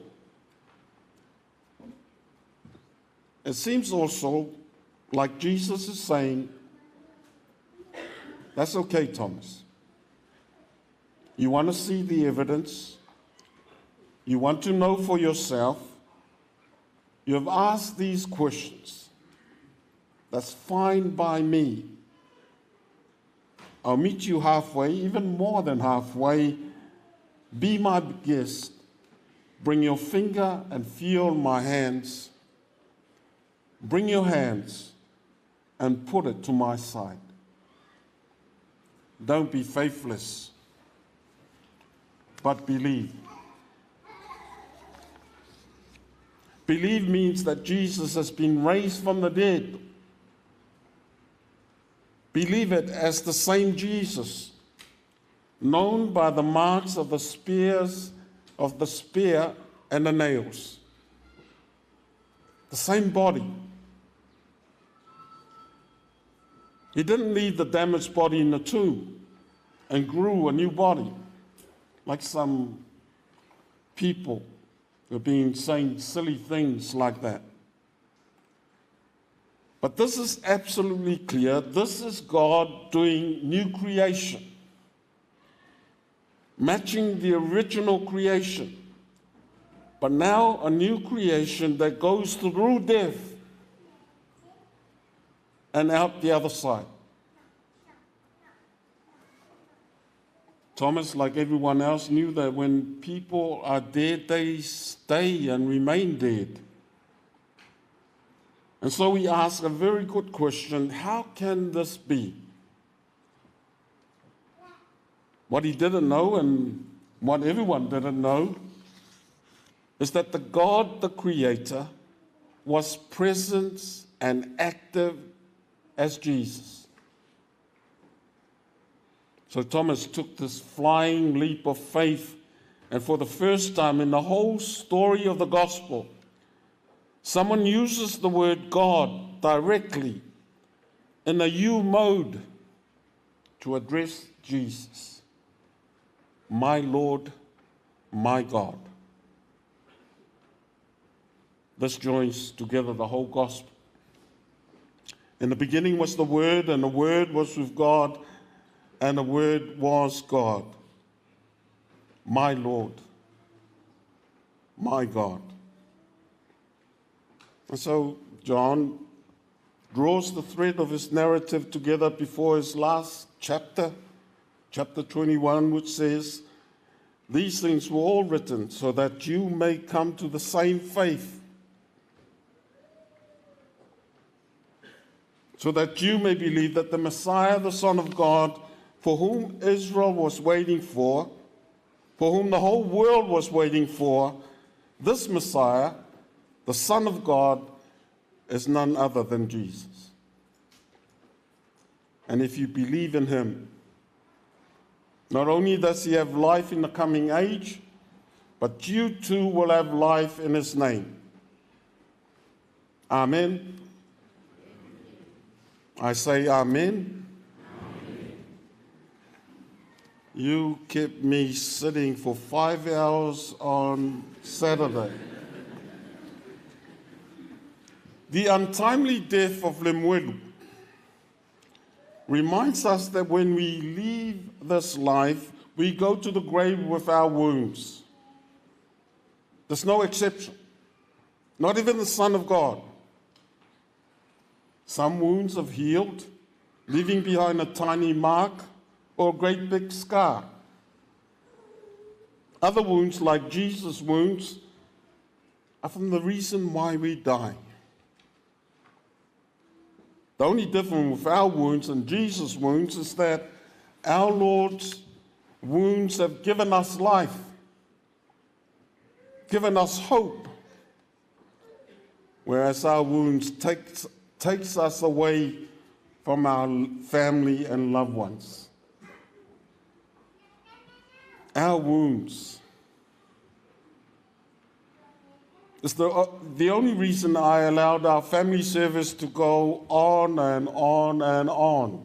Speaker 8: It seems also like Jesus is saying, that's okay, Thomas. You want to see the evidence. You want to know for yourself. You have asked these questions. That's fine by me. I'll meet you halfway, even more than halfway. Be my guest. Bring your finger and feel my hands. Bring your hands and put it to my side. Don't be faithless, but believe. Believe means that Jesus has been raised from the dead. Believe it as the same Jesus, known by the marks of the spear and the nails. The same body. He didn't leave the damaged body in the tomb and grew a new body, like some people have been saying silly things like that. But this is absolutely clear. This is God doing new creation, matching the original creation, but now a new creation that goes through death and out the other side. Thomas, like everyone else, knew that when people are dead, they stay and remain dead. And so he asked a very good question: how can this be? What he didn't know, and what everyone didn't know, is that the God, the Creator, was present and active as Jesus. So Thomas took this flying leap of faith, and for the first time in the whole story of the gospel, someone uses the word God directly in a you mode to address Jesus. My Lord, my God. This joins together the whole gospel. In the beginning was the Word, and the Word was with God, and the Word was God. My Lord, my God. And so John draws the thread of his narrative together before his last chapter, chapter 21, which says, these things were all written so that you may come to the same faith, so that you may believe that the Messiah, the Son of God, for whom Israel was waiting for whom the whole world was waiting for, this Messiah, the Son of God, is none other than Jesus. And if you believe in him, not only does he have life in the coming age, but you too will have life in his name. Amen. I say amen. You kept me sitting for 5 hours on Saturday. The untimely death of LEMUELU reminds us that when we leave this life, we go to the grave with our wounds. There's no exception, not even the Son of God. Some wounds have healed, leaving behind a tiny mark or a great big scar. Other wounds, like Jesus' wounds, are from the reason why we die. The only difference with our wounds and Jesus' wounds is that our Lord's wounds have given us life, given us hope, whereas our wounds takes us away from our family and loved ones. Our wounds is the only reason I allowed our family service to go on and on and on.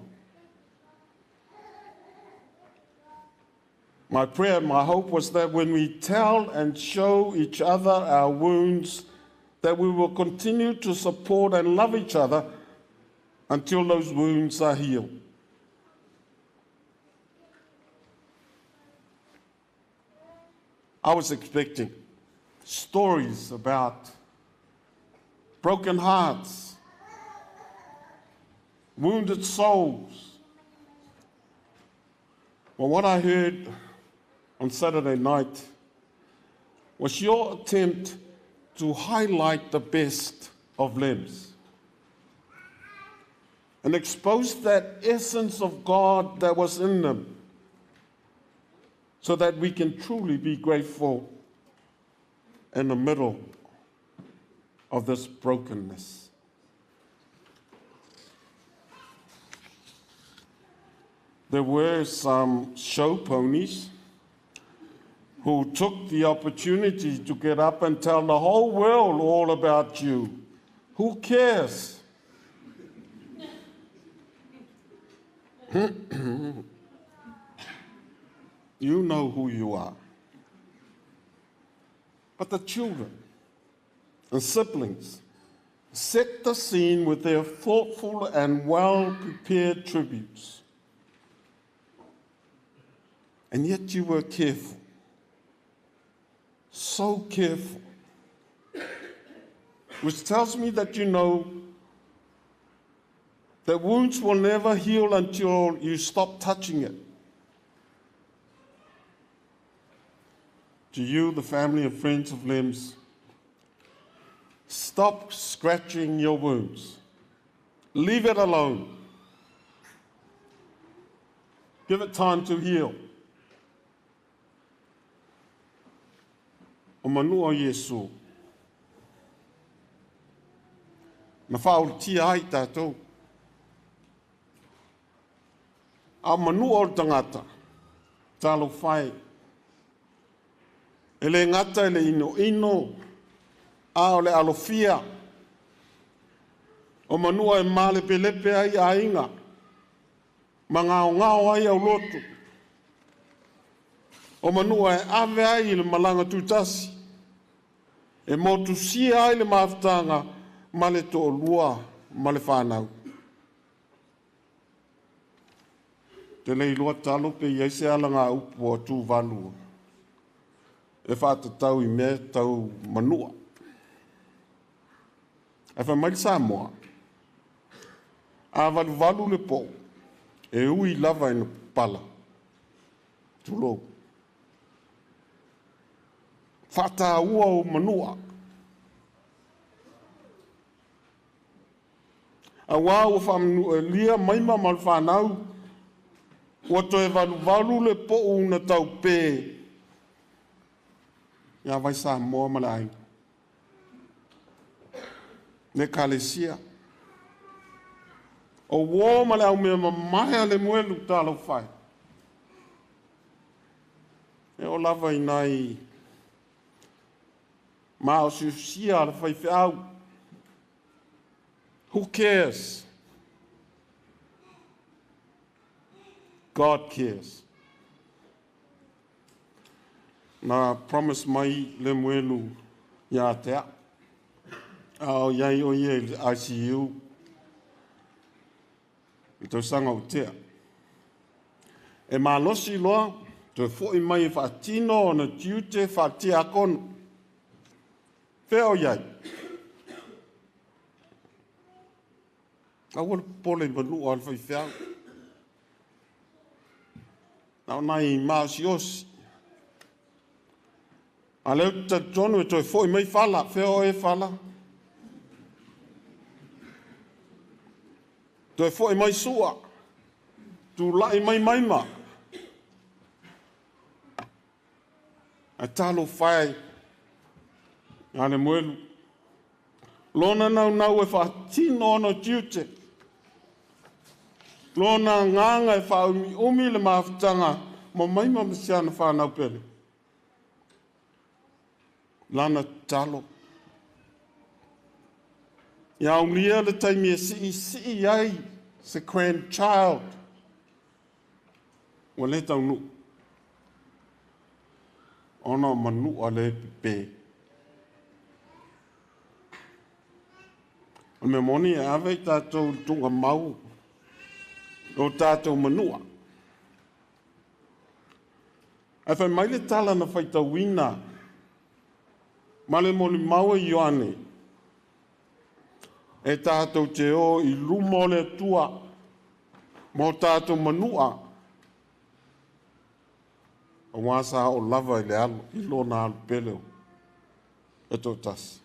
Speaker 8: My prayer, my hope was that when we tell and show each other our wounds, that we will continue to support and love each other until those wounds are healed. I was expecting stories about broken hearts, wounded souls. Well, what I heard on Saturday night was your attempt to highlight the best of LEMS and expose that essence of God that was in them, so that we can truly be grateful in the middle of this brokenness. There were some show ponies who took the opportunity to get up and tell the whole world all about you. Who cares? You know who you are. But the children and siblings set the scene with their thoughtful and well-prepared tributes. And yet you were careful, so careful, which tells me that you know that wounds will never heal until you stop touching it. To you, the family and friends of LEMS, stop scratching your wounds. Leave it alone. Give it time to heal. O manu o Yesu. Na whauritia ai tātou. A manu o tangata. Talo whai. Ele ngata ele ino, a ole alofia. O manua e male pelepe ai a inga. Ngao ai au lotu. O manua e ave ai le malanga tutasi. E motu sia ai le maftanga male to lua male whanau. Te lei lua talo pe iese alanga upu o tu valua. E whātatau I mea tau manua. E whamai Samoa. A valu le po. E ui lava ina pala. Tulo. Whata ua o manua. A wā o whamnu e lia maima mal whanau. Ua to e valu le po una tau pē. Ia vai Samoa malai. Ne kalesia. O wō ma le au mea mamahe le muelu tālo whai. E o lava i nai ma o siusia le whai whiau. Who cares? God cares. Nā promise mai le muelu ia tea. Au iai o ia ICU. I tau sanga o tea. E mā losi loa, tau fōi mai whaatino o na tiute whaatia kono. Whio iai. Ka wala pole manu o alwhai whiau. Nau nai mā si osi. A leo ta tonu e tau fōi mai whala, whio e whala. Toi fo mai sua. Tu lai mai ma. A talo whai. Ane muelu. Lona nau e whaatino no tiute. Lona nganga e whaumi le mawhitanga. Ma mai masiana whanau pere. Lana talo. Ia umria le taimi e si ai se grandchild. Wa le tau nu. Ona manu a le pipe. O me moni e ave tātou tunga mau. O tātou manua. E whai mai le tala na whai tau wina. Ma le moni mau e Ioane. E tātou te o I lumo le tua, mo tātou manua. A wāsa o lava I le alo, I lona alu peleo. E tō tas.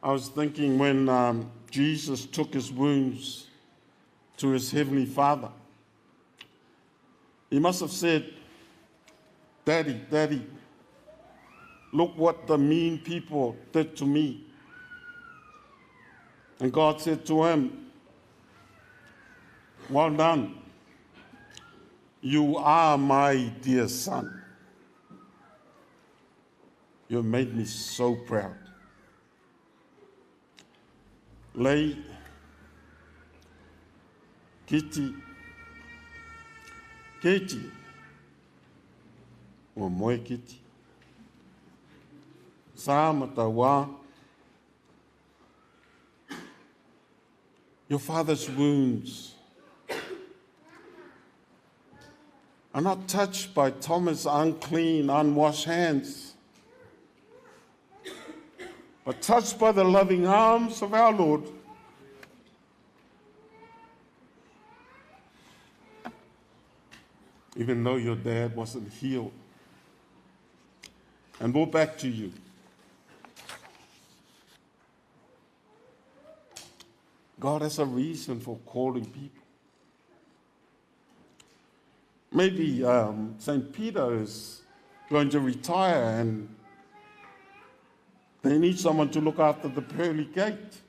Speaker 8: I was thinking when Jesus took his wounds to his heavenly Father, he must have said, Daddy, look what the mean people did to me. And God said to him, well done. You are my dear son. You have made me so proud. Lei, Katie, o moe Katie. Sa matawa. Your father's wounds are not touched by Thomas' unclean, unwashed hands, but touched by the loving arms of our Lord. Even though your dad wasn't healed. And we're back to you. God has a reason for calling people. Maybe St. Peter is going to retire and they need someone to look after the pearly gate.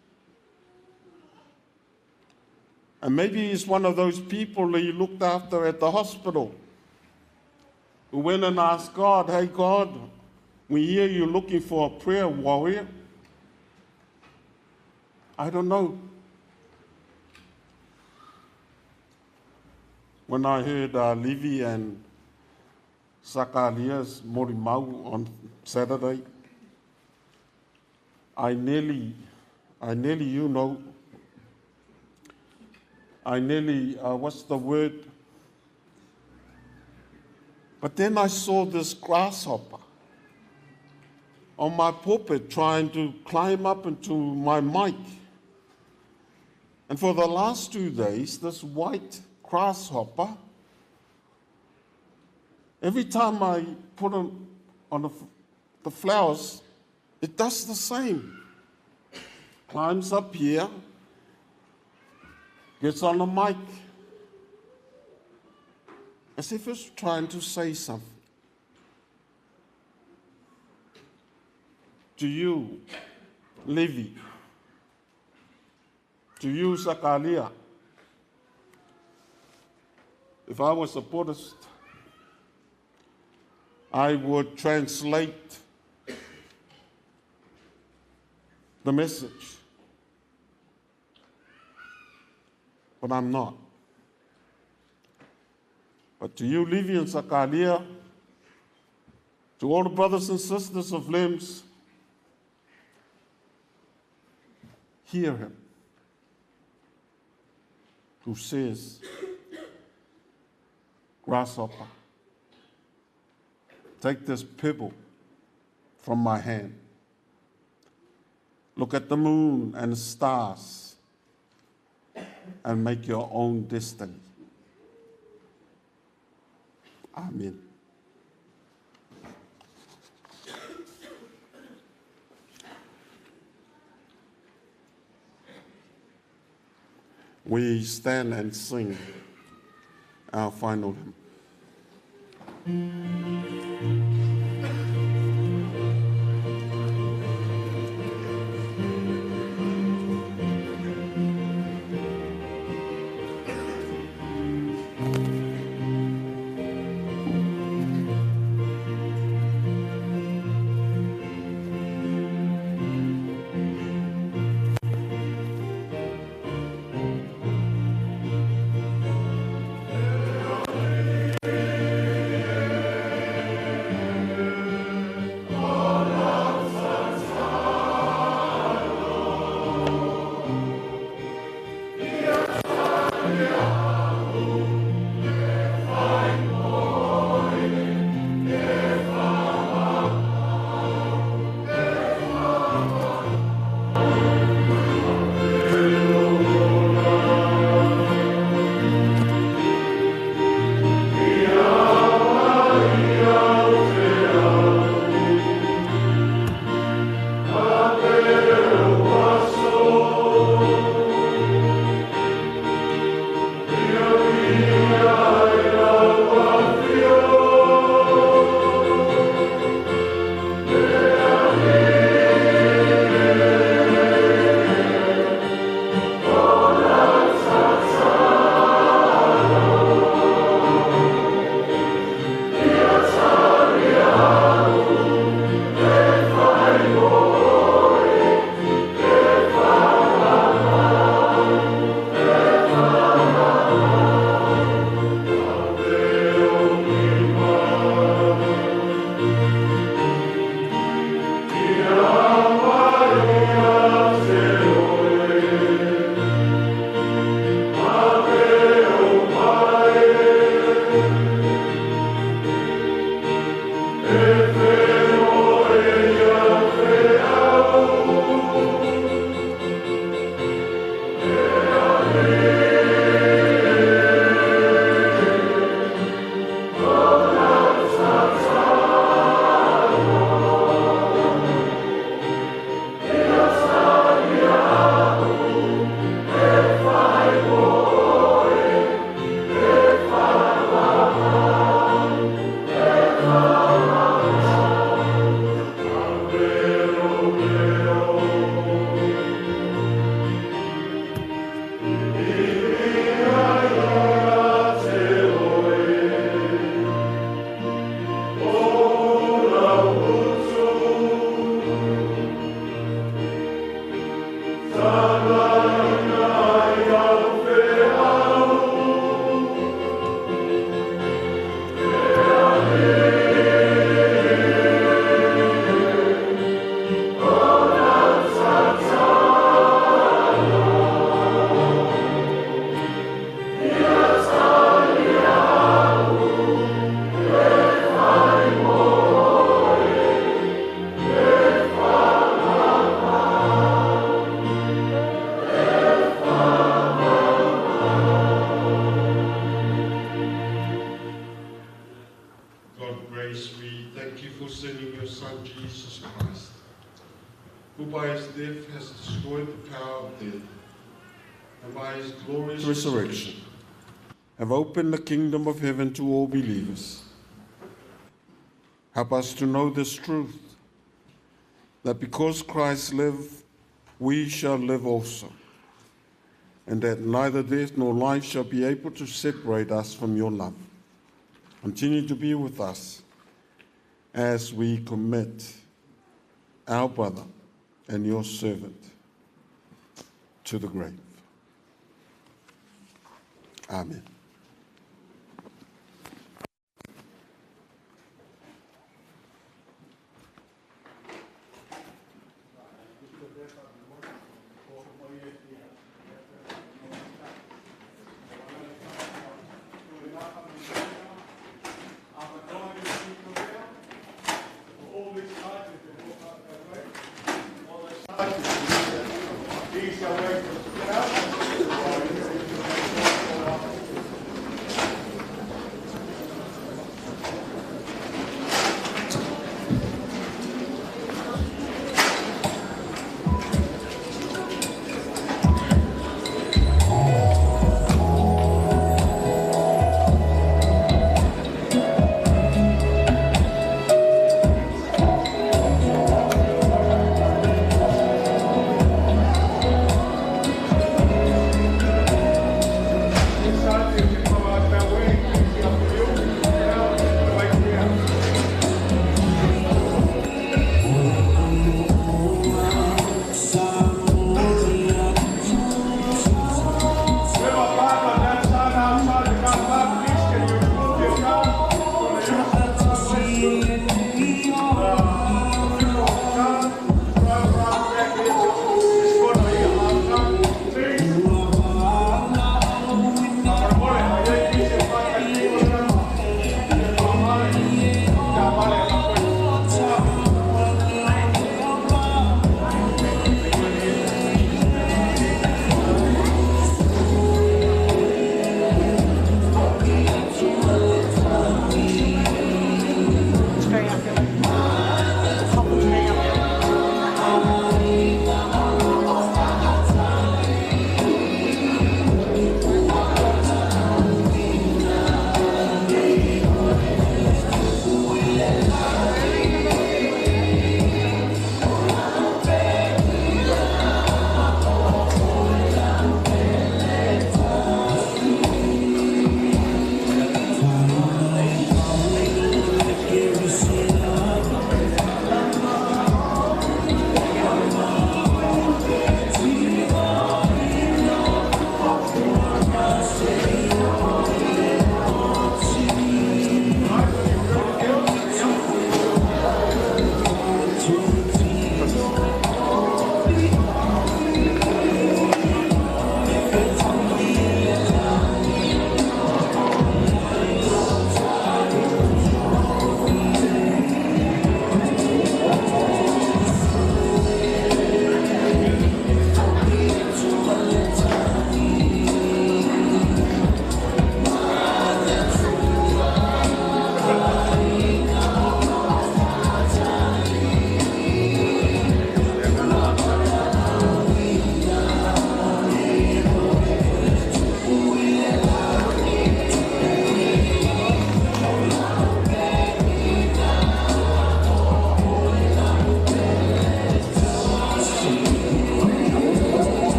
Speaker 8: And maybe he's one of those people that you looked after at the hospital who went and asked God, hey God, we hear you're looking for a prayer warrior. I don't know. When I heard Livy and Sakalia's Morimau on Saturday, I nearly, what's the word? But then I saw this grasshopper on my pulpit trying to climb up into my mic. And for the last 2 days, this white grasshopper, every time I put them on the flowers, it does the same. Climbs up here, gets on the mic, as if it's trying to say something. To you, Levi, To you, Sakalia, if I was a Buddhist, I would translate the message. But I'm not. But to you, Levi and Sakalia, to all the brothers and sisters of LEMS, hear him, who says, grasshopper, take this pebble from my hand. Look at the moon and the stars and make your own destiny. Amen. We stand and sing our final hymn. Resurrection have opened the kingdom of heaven to all believers. Help us to know this truth, that because Christ lived, we shall live also. and that neither death nor life shall be able to separate us from your love. Continue to be with us as we commit our brother and your servant to the grave. Amen.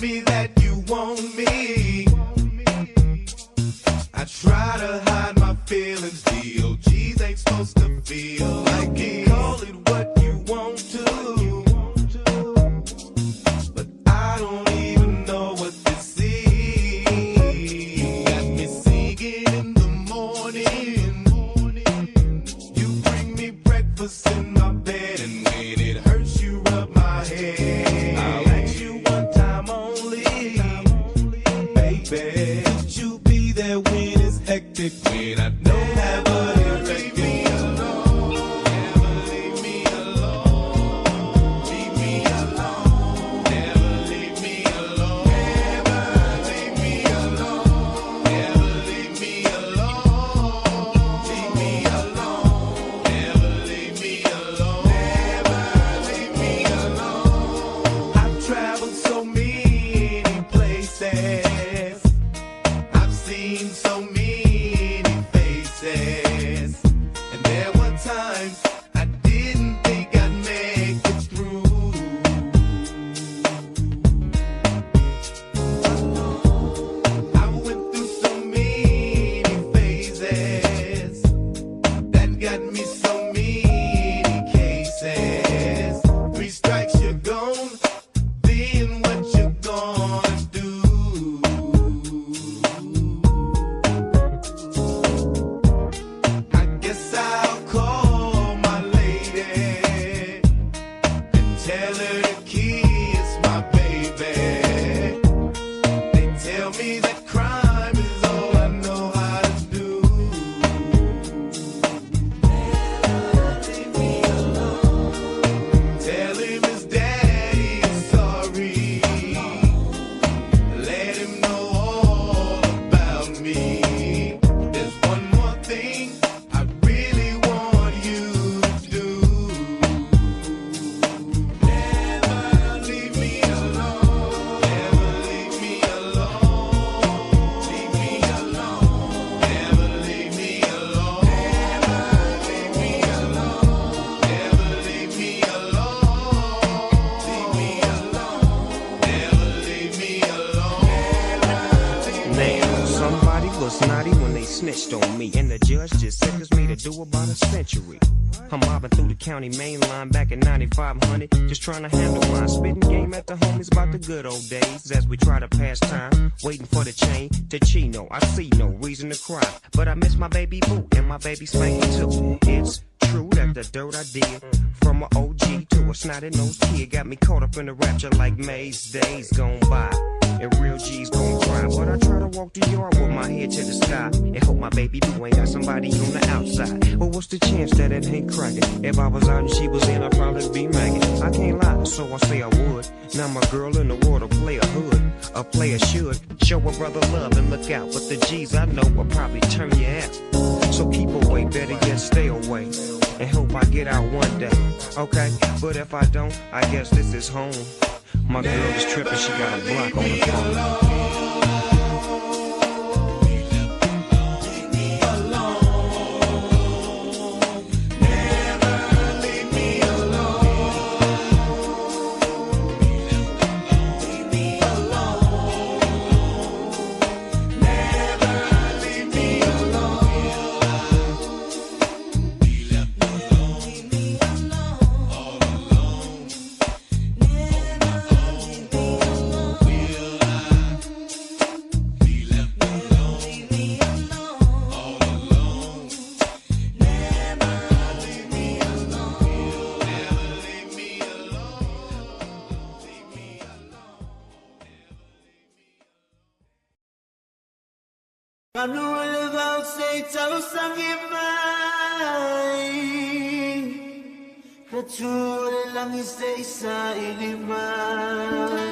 Speaker 5: me that you want me. I try to hide my feelings. DOGs ain't supposed to feel like it. Call it what you want to, but I don't even know what this is. You got me singing in the morning. You bring me breakfast in my bed, and when it hurts you rub my head. I'll ask you one time only, baby, could you be there when it's hectic, when I don't have a direct?
Speaker 6: Snotty when they snitched on me, and the judge just sentenced me to do about a century. I'm mobbing through the county main line back in 9500, just trying to handle my spitting game at the homies about the good old days. As we try to pass time, waiting for the chain to Chino. I see no reason to cry, but I miss my baby boo and my baby spanking too. It's true that the dirt I did, from an OG to a snotty-nosed kid, got me caught up in the rapture like Maze. Days gone by, and real G's gon' cry. But I try to walk the yard with my head to the sky and hope my baby boo ain't got somebody on the outside. But what's the chance that it ain't cracking? If I was out and she was in, I'd probably be magging. I can't lie, so I say I would. Now my girl in the world, a player hood. A player should show a brother love and look out. But the G's I know will probably turn you out. So keep away, better yet stay away, and hope I get out one day, okay? But if I don't, I guess this is home. My girl is tripping, she got a block on the phone.
Speaker 10: I'm not worried about say tell sangin mai Katul lang isa inimay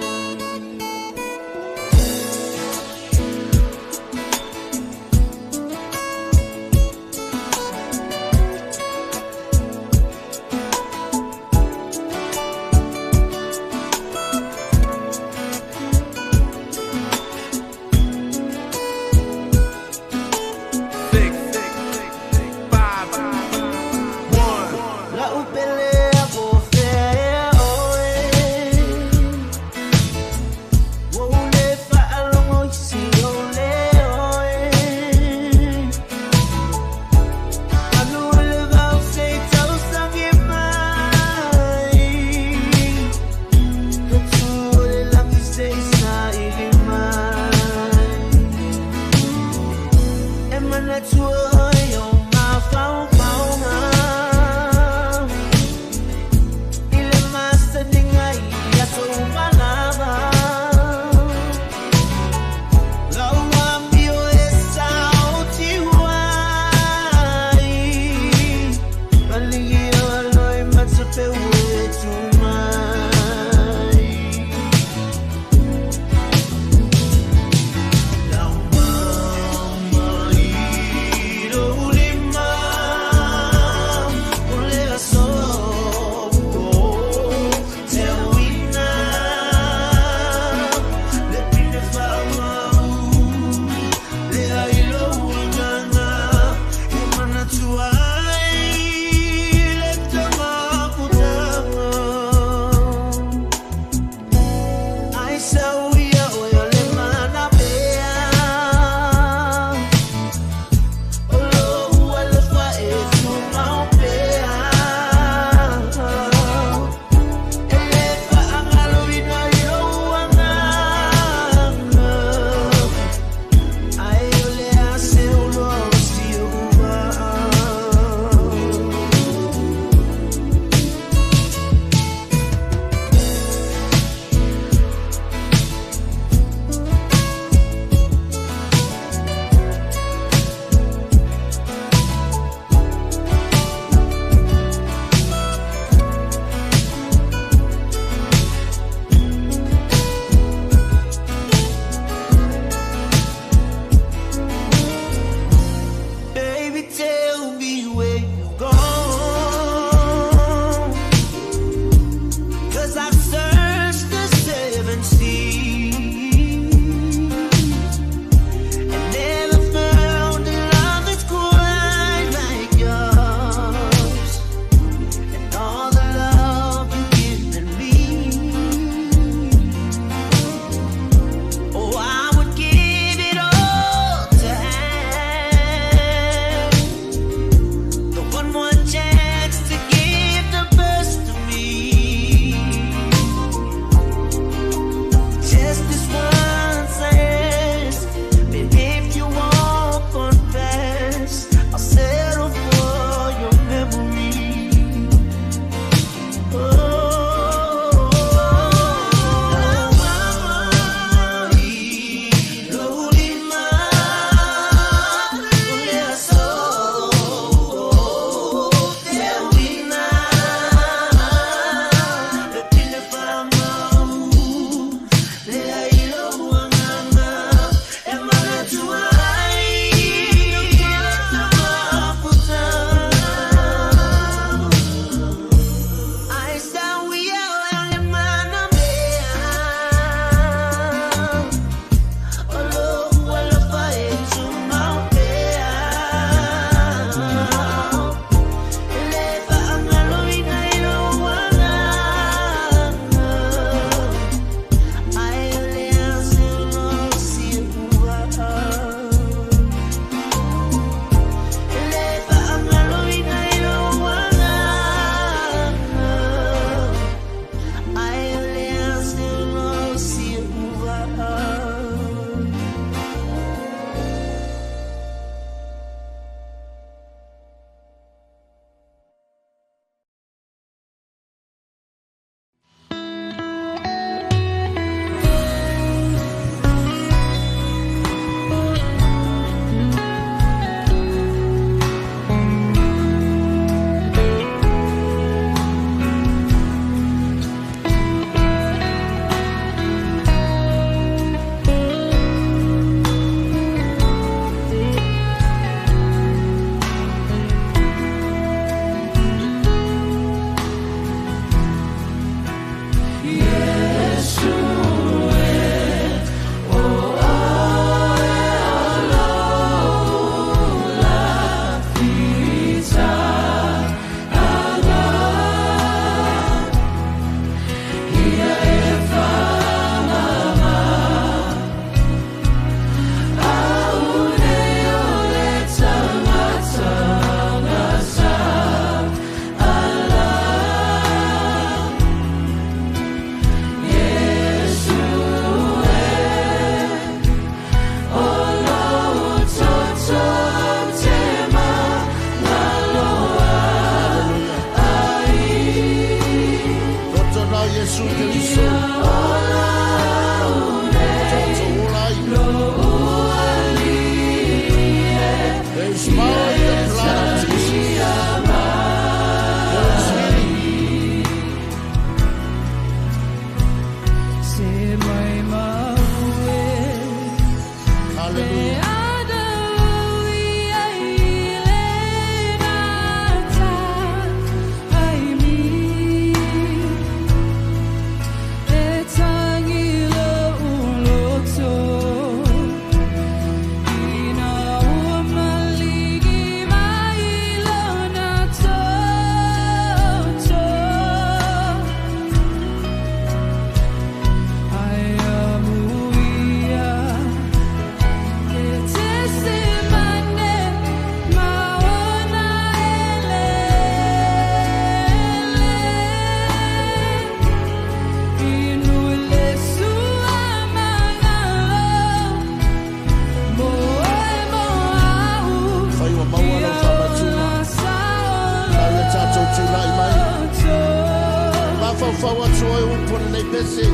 Speaker 1: pese.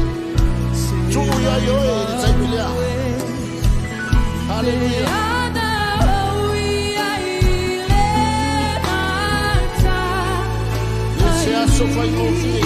Speaker 1: Tuya yo e taipilia. Hallelujah. So far you see.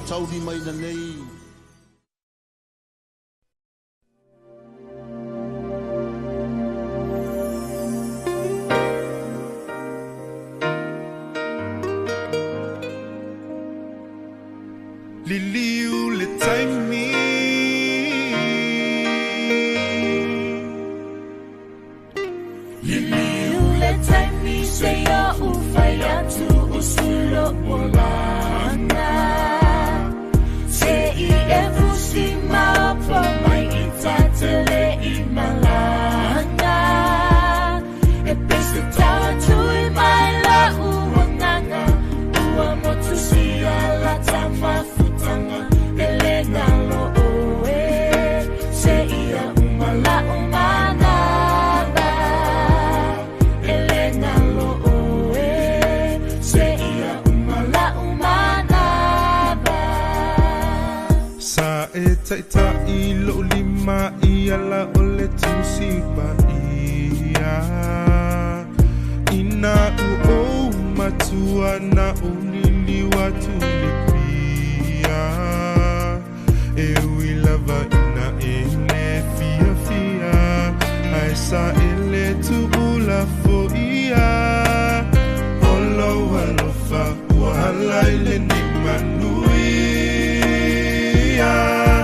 Speaker 1: Tauri mai na nei.
Speaker 5: Liliu le taimi
Speaker 10: Liliu le taimi se ya ufaya tu usulo molana Se I efusi mapa mai itatele imalana E pese tawa tu I mai la uonanga Ua motu si ala tama futanga Elena lo oe Se ia umala umana ba Elena lo oe Se ia umala umana ba
Speaker 5: Sa e taita I lo lima I ala ole tusi ba ia Ina u o matua na unili watu lipia E uilava ina ele fia fia Aisa ele tu ula fo ia Olo alofa wala ile ni manuia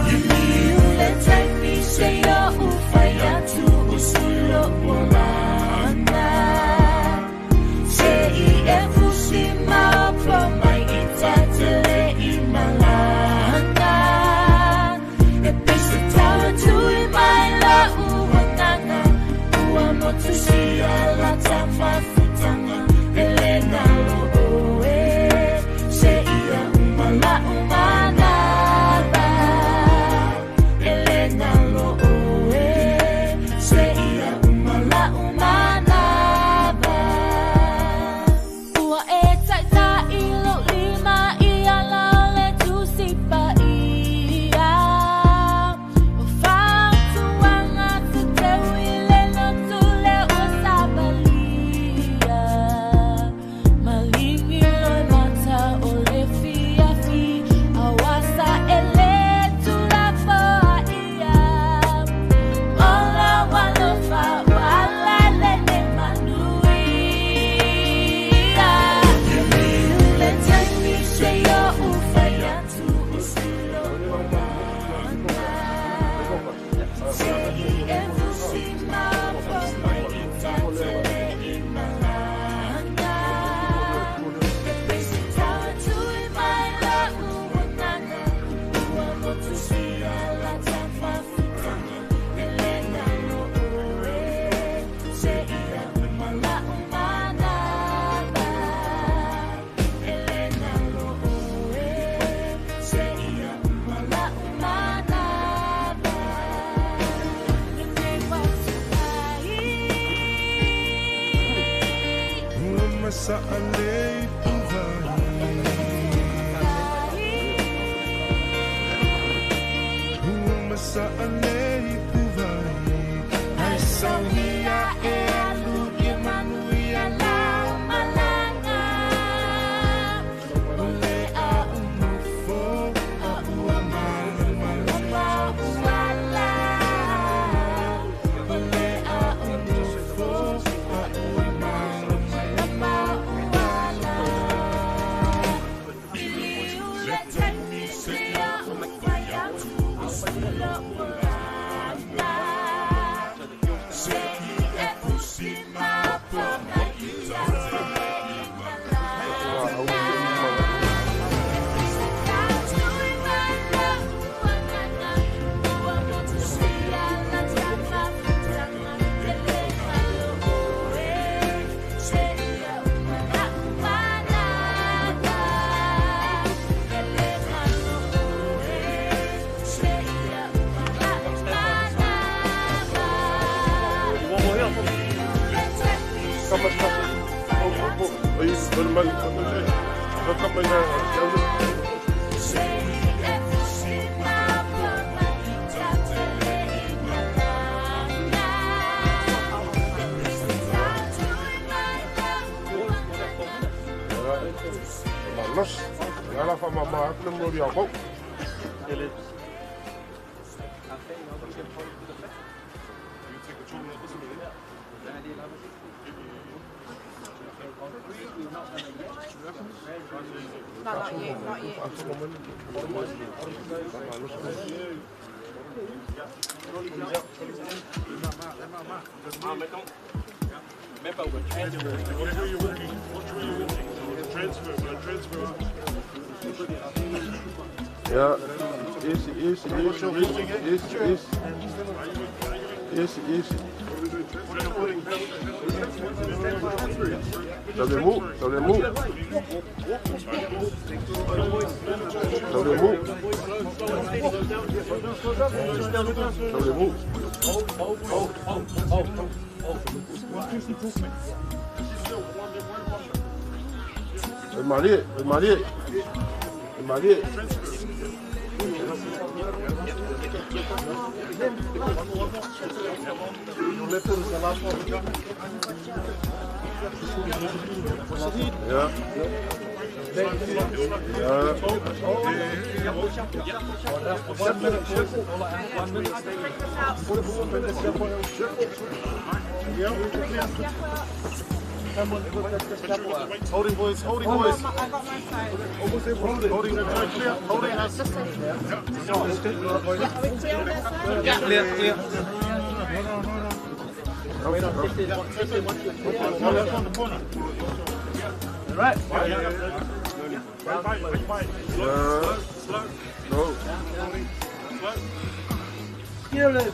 Speaker 10: Liliu le taimi se ya ufaya tu usulo molana Se I efusi mapa mai itate
Speaker 5: sa anei kuvai ai sauhia e alu i manuia la malanga ole a umufo a ua mana malapa uala ole a umufo a ua mana malapa uala let me see ya umufaya
Speaker 2: Ela fa mama na mori ako.
Speaker 11: Not yet, not yet.
Speaker 2: Ja, eerst. Sablez-vous. Sablez-vous. Le marié. Ja.
Speaker 7: Holding boys.
Speaker 11: I got my side.
Speaker 7: Holding clear. Holding us.
Speaker 3: Yeah, clear.
Speaker 7: Right.
Speaker 2: Go.
Speaker 7: Kill him.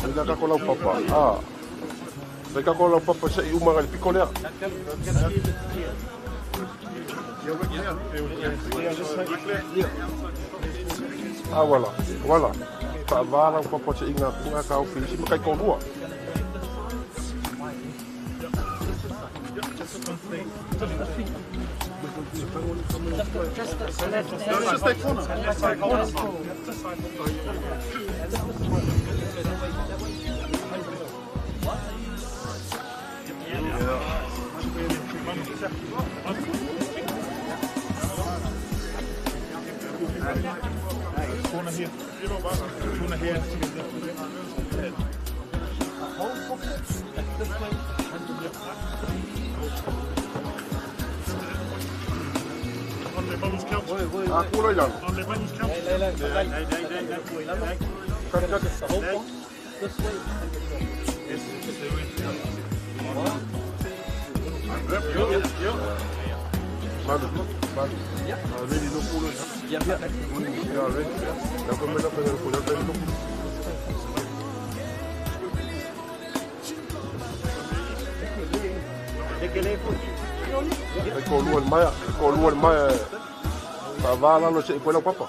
Speaker 2: Ainda cá colar o papa. Ah. Sai cá colar o papa sai uma gal picolé. Ah, voilà. Tá vara o papa sai inga punga ka o fisi makai ko lua.
Speaker 7: Just stay corner. Corner here. Corner here.
Speaker 2: Ah, culo lang. Colu el maya. Tavala lo se cuela papa.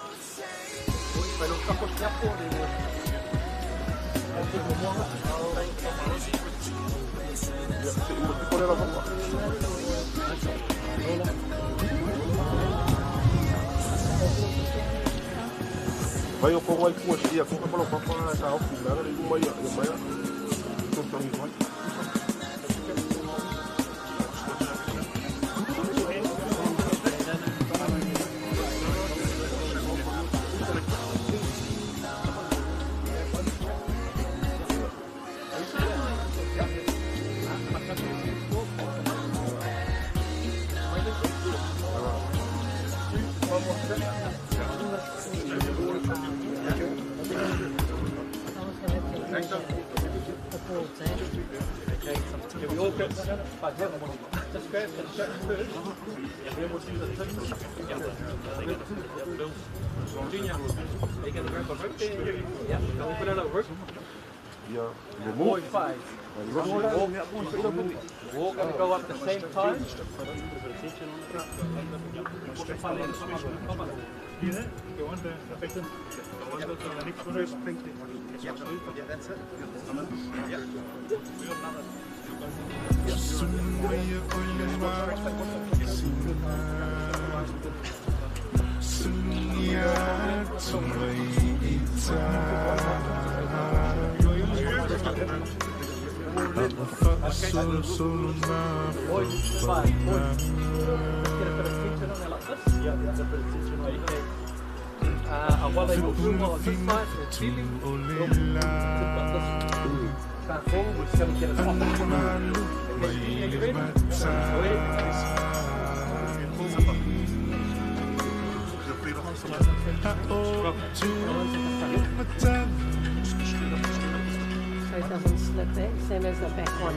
Speaker 2: Vai o ko wai ku ia ko ka papa sa o ku na ri mai mai. To to mai.
Speaker 3: We're going to go up the same time.
Speaker 7: Go on there, perfect. Go on to the next one. Yeah, that's it.
Speaker 12: So it doesn't slip it, same as the back one.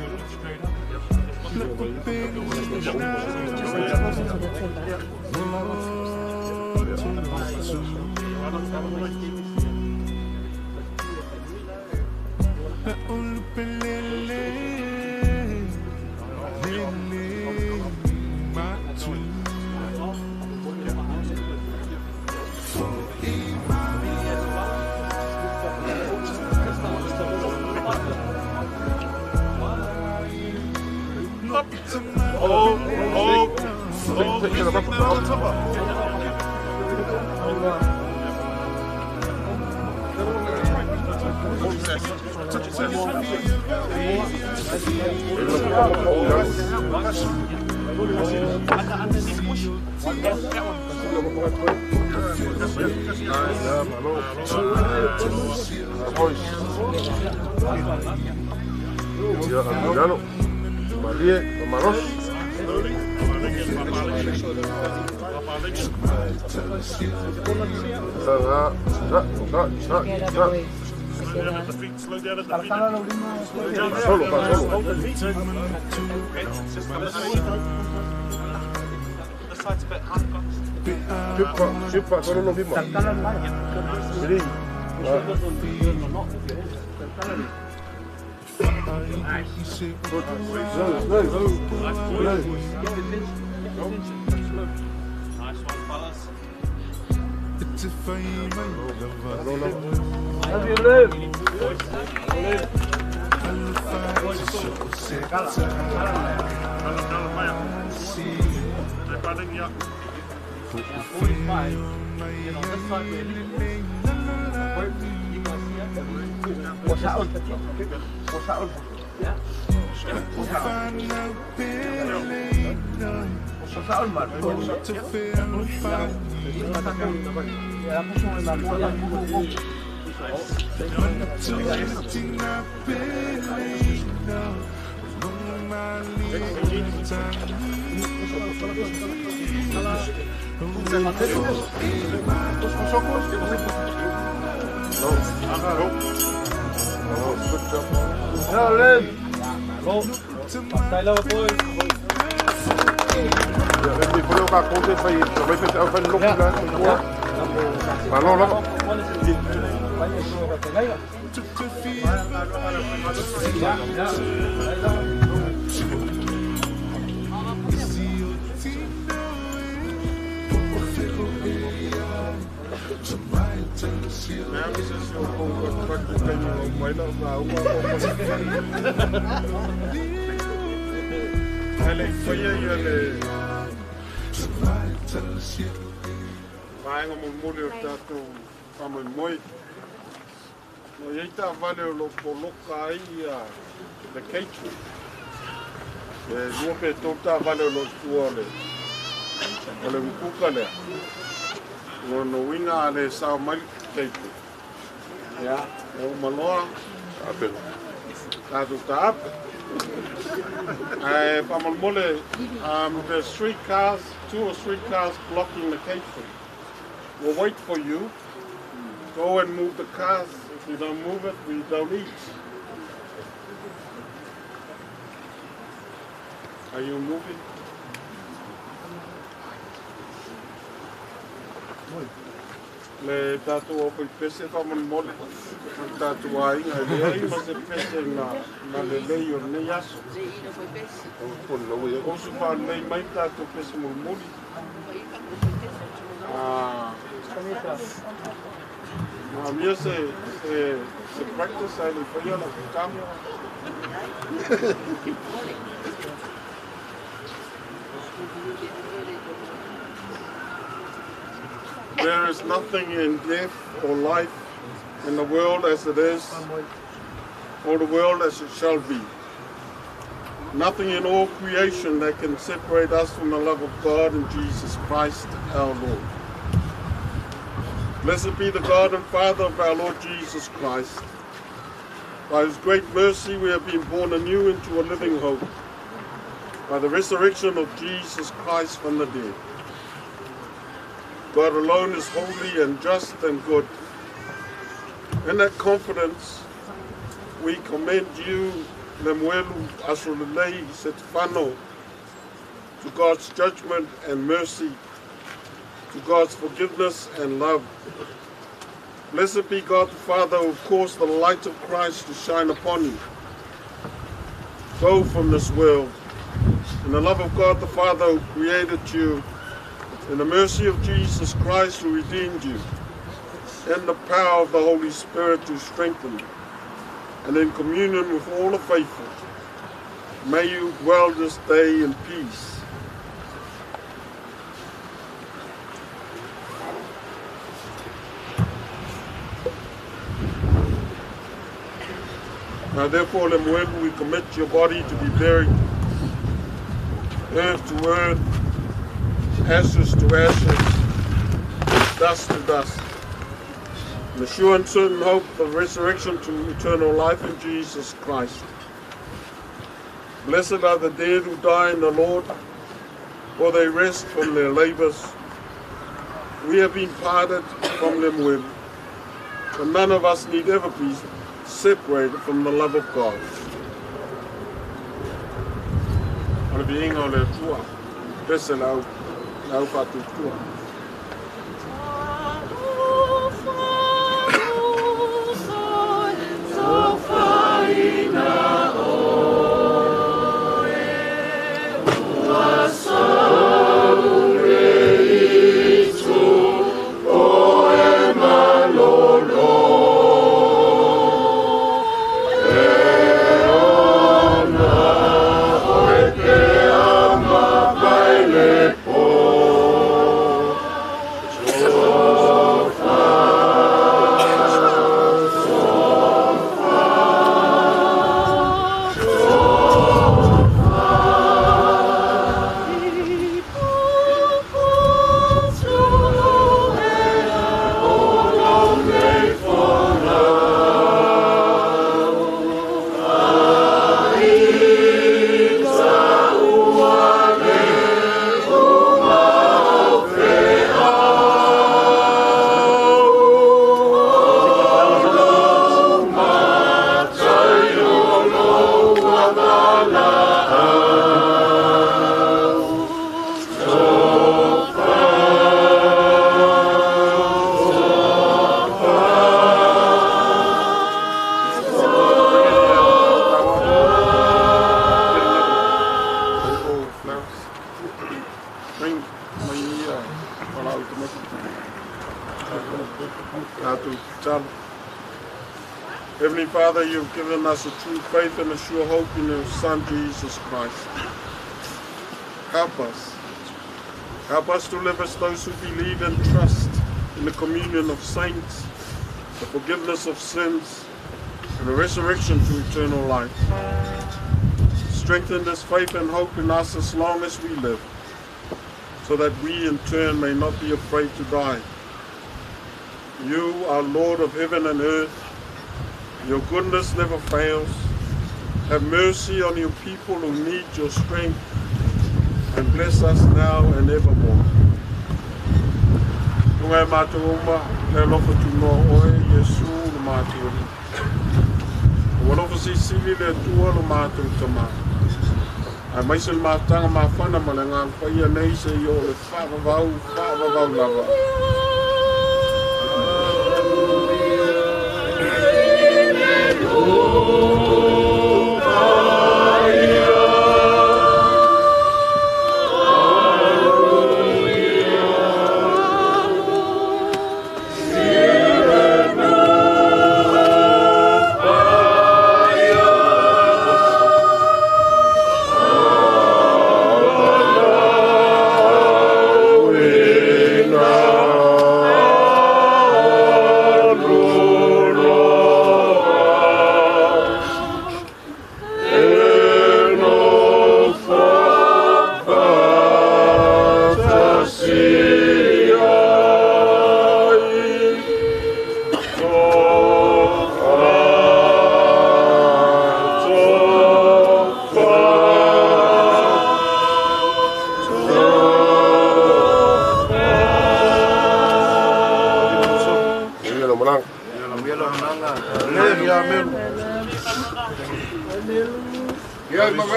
Speaker 8: Kama moi. No yeita vale lo poloka ai the catering. Luope tota vale lo tuole. Ole mkuka le. No winga le sa mal catering. Ya, o maloa ape. Tatu tap. Pamalmole, there's 3 cars, 2 or 3 cars blocking the catering. We'll wait for you. Go and move the cars. If you don't move it, we don't eat. Are you moving? Le tatu o PIPC Pamalmole. Tatu ai ngai ma se pese na le lei o nei aso. O su pa nei mai tatu pese mulmuli. Mia se practice ai le fai la cambio. There is nothing in death or life in the world as it is, or the world as it shall be. Nothing in all creation that can separate us from the love of God in Jesus Christ our Lord. Blessed be the God and Father of our Lord Jesus Christ. By His great mercy we have been born anew into a living hope, by the resurrection of Jesus Christ from the dead. God alone is holy and just and good. In that confidence, we commend you, LEMUELU ASOLELEI SETEFANO, to God's judgment and mercy, to God's forgiveness and love. Blessed be God the Father who caused the light of Christ to shine upon you. Go from this world in the love of God the Father who created you, in the mercy of Jesus Christ who redeemed you, in the power of the Holy Spirit who strengthened you, and in communion with all the faithful, may you dwell this day in peace. Now therefore, LEMUELU, we commit your body to be buried, earth to earth, ashes to ashes, dust to dust. The sure and certain hope of resurrection to eternal life in Jesus Christ. Blessed are the dead who die in the Lord, for they rest from their labors. We have been parted from LEMUELU, but none of us need ever be separated from the love of God. Ole being on the tour, bese lau patu tour. Heavenly Father, you have given us a true faith and a sure hope in your Son, Jesus Christ. Help us. Help us to live as those who believe and trust in the communion of saints, the forgiveness of sins, and the resurrection to eternal life. Strengthen this faith and hope in us as long as we live, so that we in turn may not be afraid to die. You are Lord of heaven and earth. Your goodness never fails. Have mercy on your people who need your strength, and bless us now and evermore. Tungai mātou oma, le lofa tunoa oe, Yesu le mātou ni. Walofa sisili le tua le mātou tama. Ai maise le mātanga mawhana ma le ngā whaia nei se i o le whaavavau lava.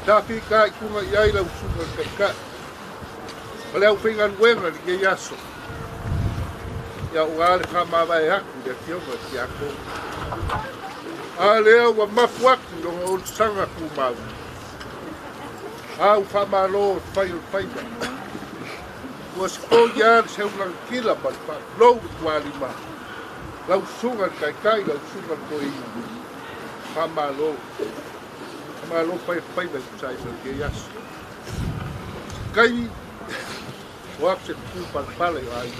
Speaker 13: Tapi kai kunga iai lau sunga kaka. Leo pinga nuenga ni ke yaso. Ya uale kama vai haku de kionga ki ako. A leo wa mafuaki no o sanga ku mau. A u fama lo fai. Was ko yar se ulang kila pa lo wali ma. Lau sunga kai lau sunga ko i. Fama lo. Ma lo pai da sai ke yas kai wa se ku pale ai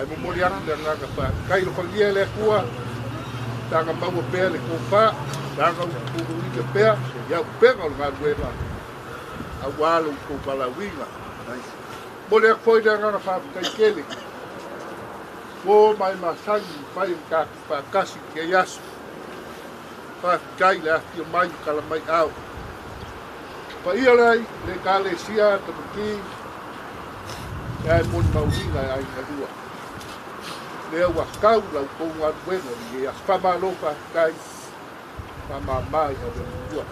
Speaker 13: mo morian da nga pa kai lo palia le kuwa ta ka mau pele ko pa ta ka ku ni ke pe ya pe ko ga wela a walo ko pala winga mo le foi da nga fa kai kele wo mai ma sang pai ka pa kasi ke yas pa kai la ti mai kala mai au pa ia lai le kale sia Tamaki ai mon mauina ai kadua le wa kau la ko wa bueno ni as pa ma lo pa kai pa ma mai ha de tua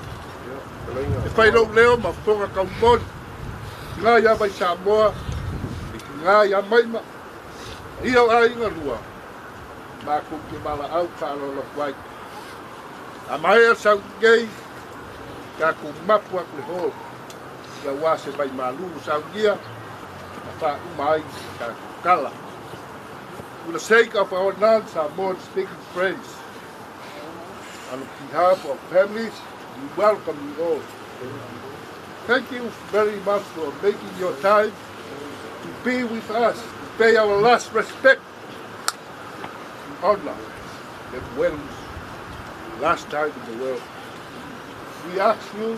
Speaker 13: e pai lo leo ma ponga ka mon nga ya vai sa mo nga ya mai ma ia ai nga lua ma ku ki mala au ka lo wai a mai sa gay ka ku mapu ak le ho ya wase vai malu sa dia pa mai ka kala for the sake of our non-Samoan speaking friends on behalf of families we welcome you all. Thank you very much for making your time to be with us, to pay our last respect and honor LEMUELU's last time in the world. We ask you,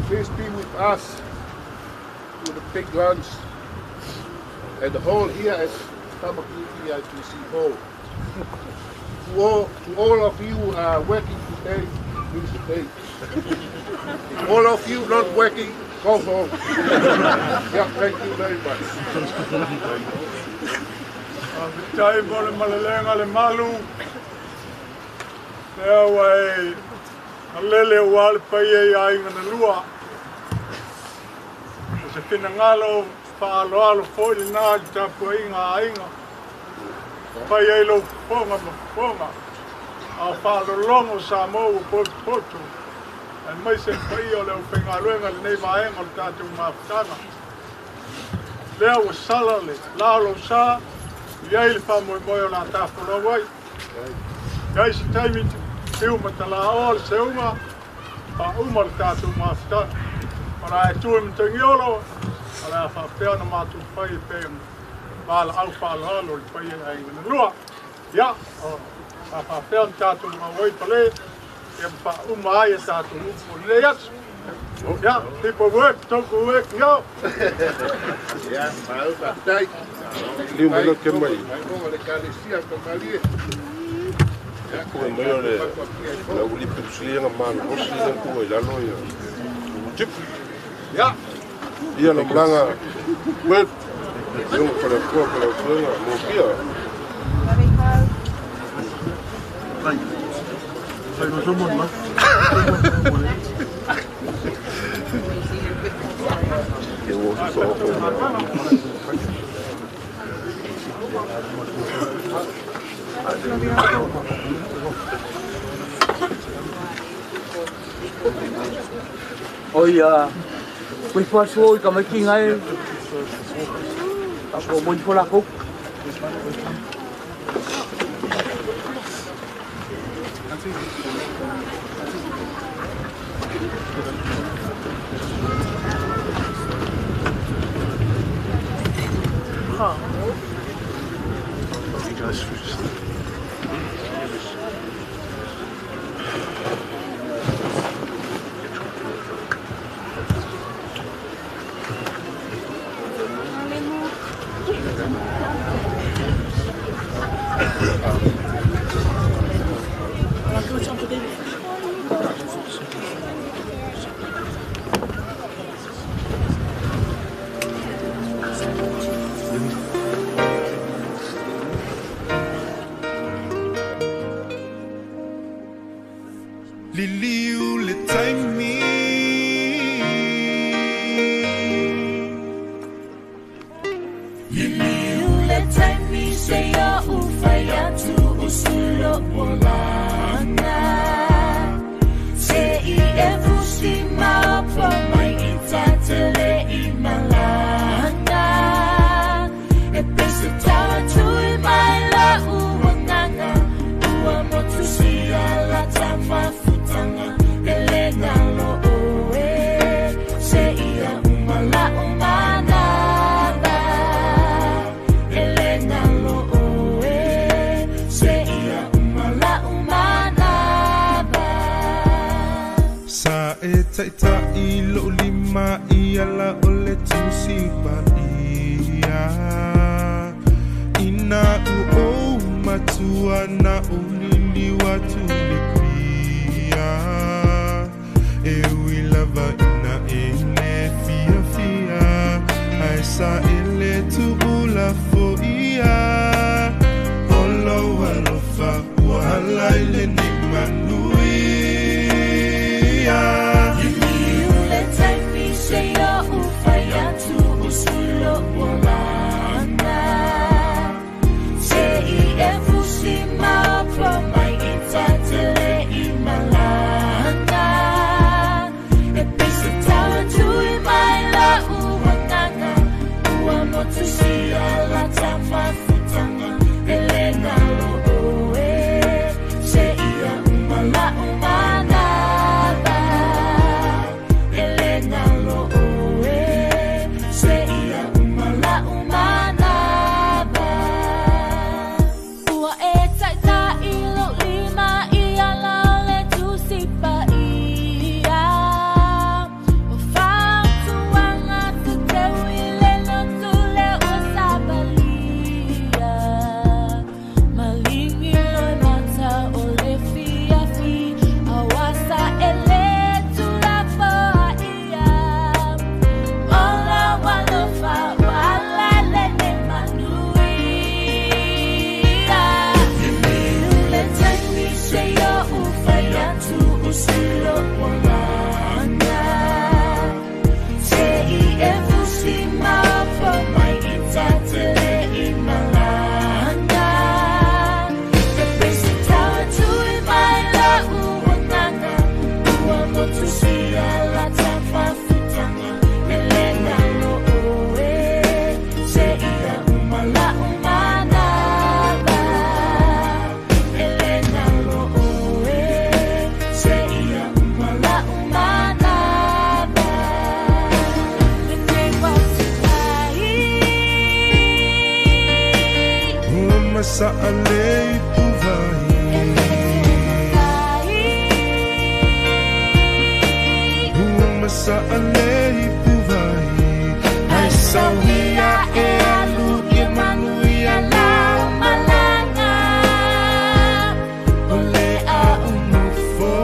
Speaker 13: please be with us to the big lunch and the hall here at Tamaki PIPC hall. To all of you who are working today, please stay. If all of you not working, go home. Yeah, thank you very much.
Speaker 14: Tai mole malelenga le malu. Ewa alele wal pai ai ngana lua. Se kina ngalo pa alo foi na tapu inga. Pai ai lo ponga. A pa lo longo sa mo poto. Al mai se pai o le penga luenga le nei vai ngol tatu mafutana. lea ua sala le lalo sa iai le whamoemoe o nā tāwhana wai. Iai si taimi te uma tala o le se uma, pa uma le tātou māwhita. Para e tue mtangi olo, ala a whapea na mātou whai e pēm. Wala au whalalo le whai e ai ngana lua. Ia, a whapea na tātou ngā wai pale, e pa uma ai e tātou upo le atu. Yeah, people work, talk work, yo.
Speaker 13: Yeah, maar tijd.
Speaker 2: Liu me lo que mai.
Speaker 13: Como le calecia con María.
Speaker 2: Ja, kom maar le. La uli pipsli na man, os li ku la no ya. Chip.
Speaker 13: Ja.
Speaker 2: Ia na blanga. Wet. Yo para ko para fuera, mo pia.
Speaker 14: Sai no somos más.
Speaker 15: Oi, kui paso i ka maki ngai. Ako mo pola ko.
Speaker 5: Liliu le taimi
Speaker 10: Liliu le taimi se ya ufaya tu usulo molana Se I efusi mapa mai itatele imalana E pese tawa tu I mai la uwanganga Ua motu si ala tafa Elena lo oe se ia umala umanaba Elena lo oe se ia umala umanaba
Speaker 5: Sa e taita I lo lima I ala ole tusi pa ia Ina u o matua na ulili watu lipia E lava ina ele fia fia Ai sa ele tu ula fo ia Olo alofa wala ile ni manuia
Speaker 10: Liliu le taimi se ia ufaya tu usulo molana Se I efusi mapa mai itatele imalana E pese tawa tu I mai la uwanganga Ua motu si ala tafa futanga Elena lo oe Se ia
Speaker 5: masalei puvai. Masalei puvai. Ai sauia e alu e manuia lau malanga. Ole a umufo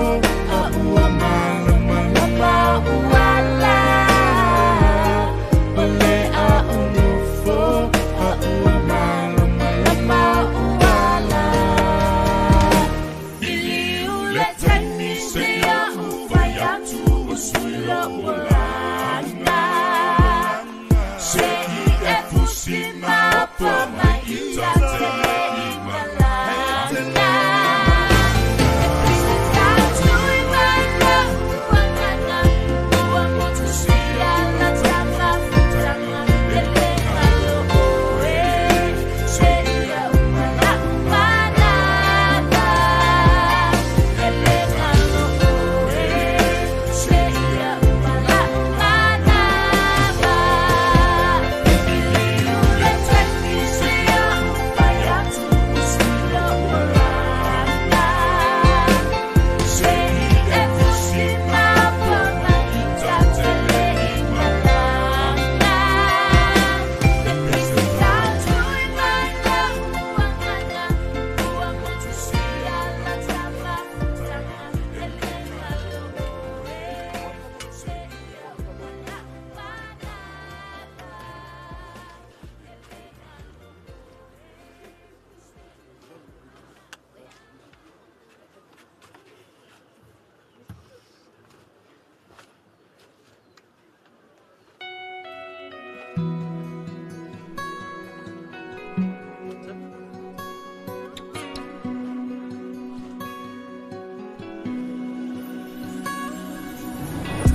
Speaker 5: a ua malama lama uala. Ole a umufo a ua malama lama uala. Ili ule tani se a ufaya tu usula ulanga. Se e pusima po mai ita tele imalanga.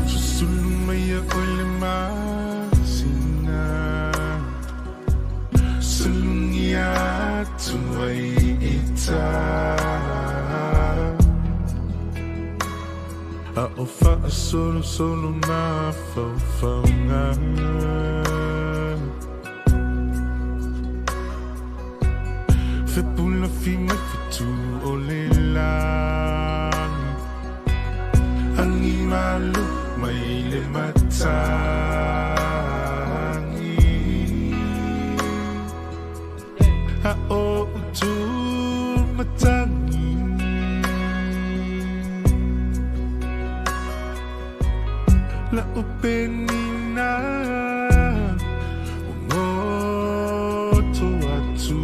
Speaker 5: Sulumaya olema sina. Sulungia tuai ita. A ofa a solo na faufaunga. Fe pula fi mai fitu o le lang. Angi malu mai le matangi. A o tu matangi. La upenina ngoto atu.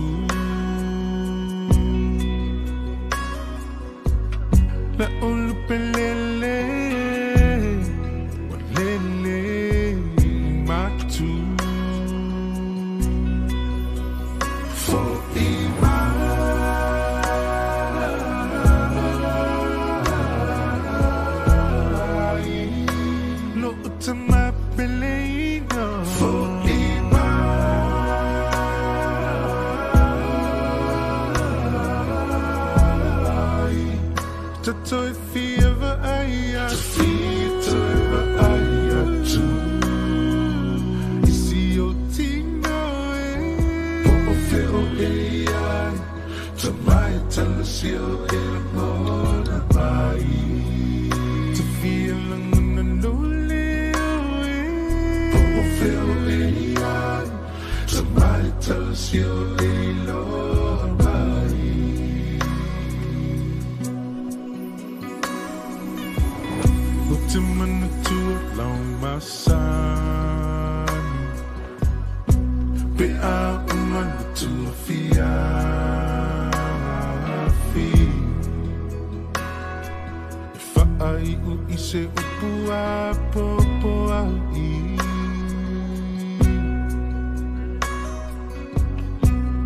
Speaker 5: La ulupelele walele matu. For lo utama pelena. For Toi fieva aya, fieva aya tu. Isi o tino e, o feo e ai. Tamai talasio e mona mai. Te fia languna nole e, o feo e ai. Tamai talasio e lona mai. Mana tu long masan. Be a mana tu fia fi. Fa ai u ise upua popo ai.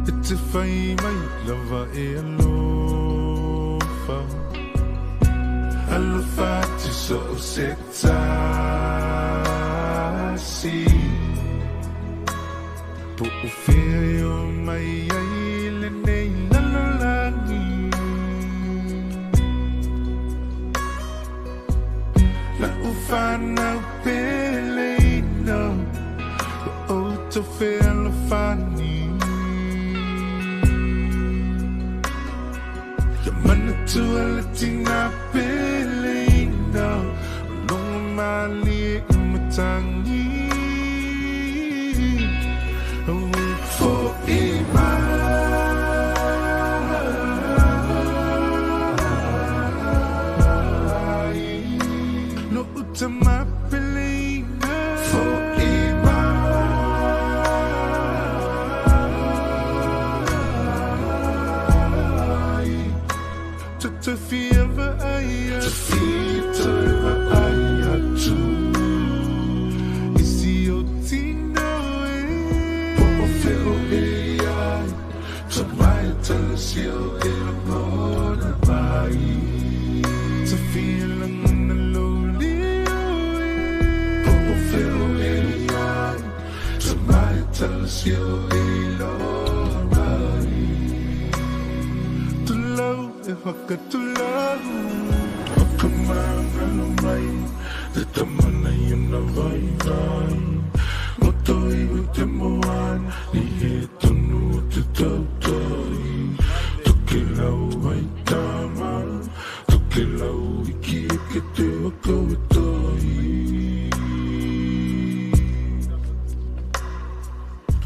Speaker 5: It's a fai mai lava e alofa. Alufati so setasi. Po ufeo mai aile nei lalolani. La ufana peleino. La autofea alufani. tangi for imai no utamapelina for imai to fieva aya to fieva aya tu isi otino popo feo ai to mai tansio e amore vai to feel na loli popo feo ai to mai tansio e to love if I could to love come on mai the tamana yuna vai vai motoi te moan ni he tonu te tautai toke lau vai tama toke lau iki ke te wakautai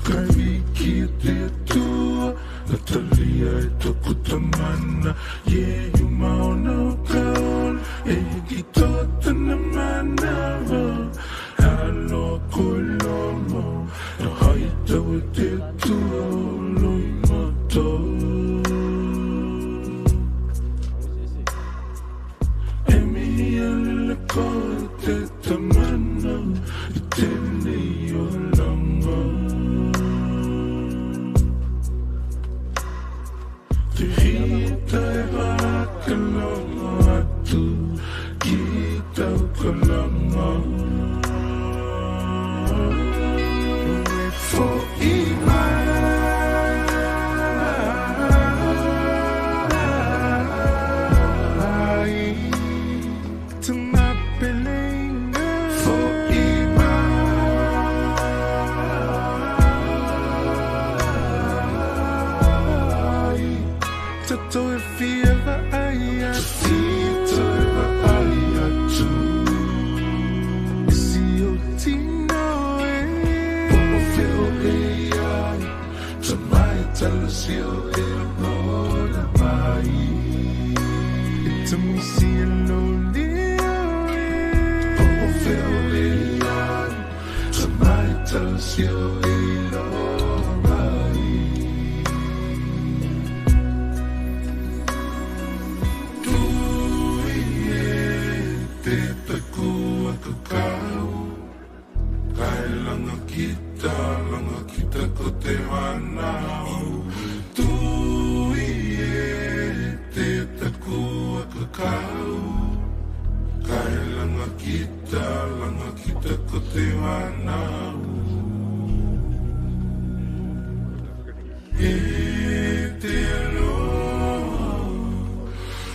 Speaker 5: kai ki te tua Natalia e toku tamana ye you mauna kaon e ki totana manava halo kolomo no haita o te tua loi mato e mi alele ko te tamana i te nei o langa te hita e wakalama atu ki tau kalama for imai tumapelenga for imai Tato e fieva aia Tito e aia tu Si o tino e Popo feo e ai Tamai talasio e amore mai E tami si e lolio e Popo feo e ai Tamai talasio e langa kita ko te manau tu ie te takua kakau kai langa kita ko te manau e te alo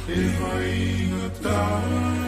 Speaker 5: e mai ngatai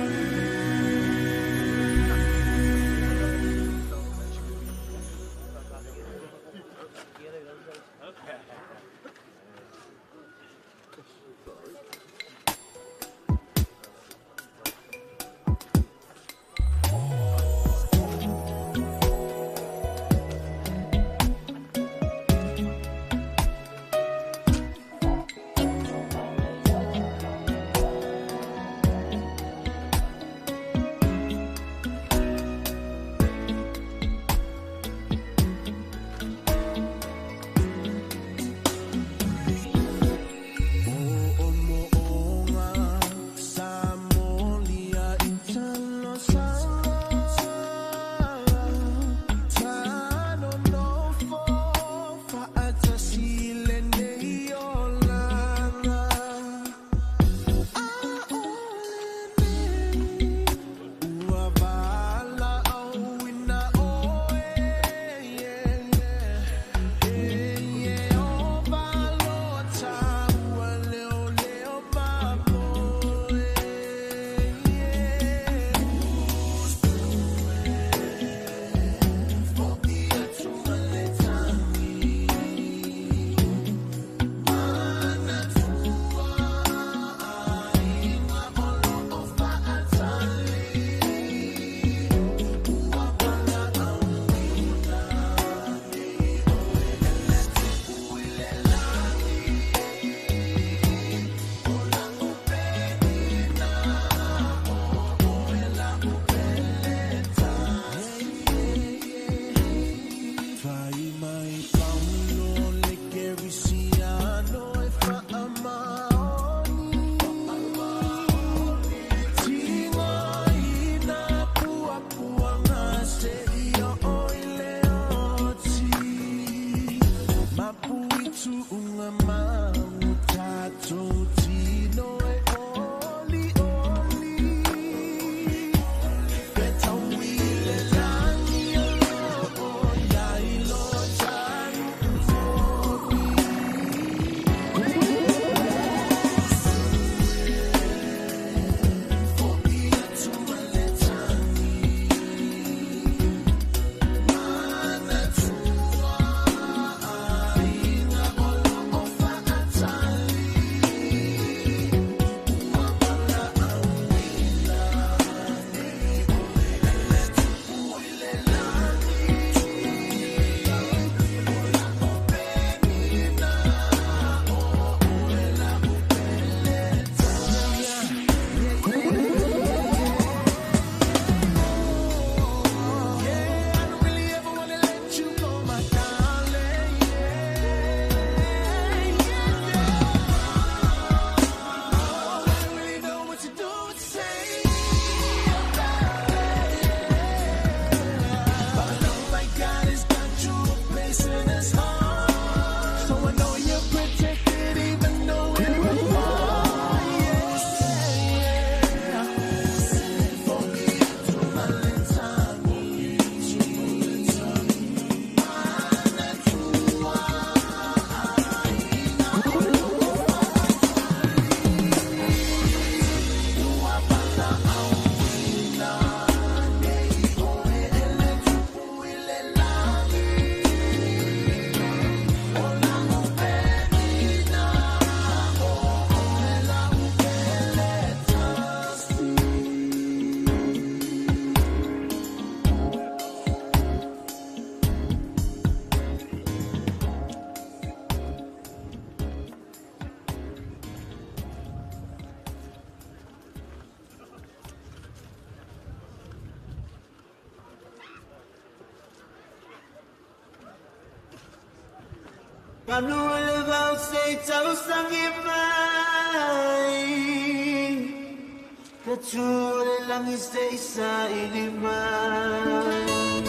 Speaker 5: Panuele vau sei tau sangi mai. Katuole langi sei sa ini mai.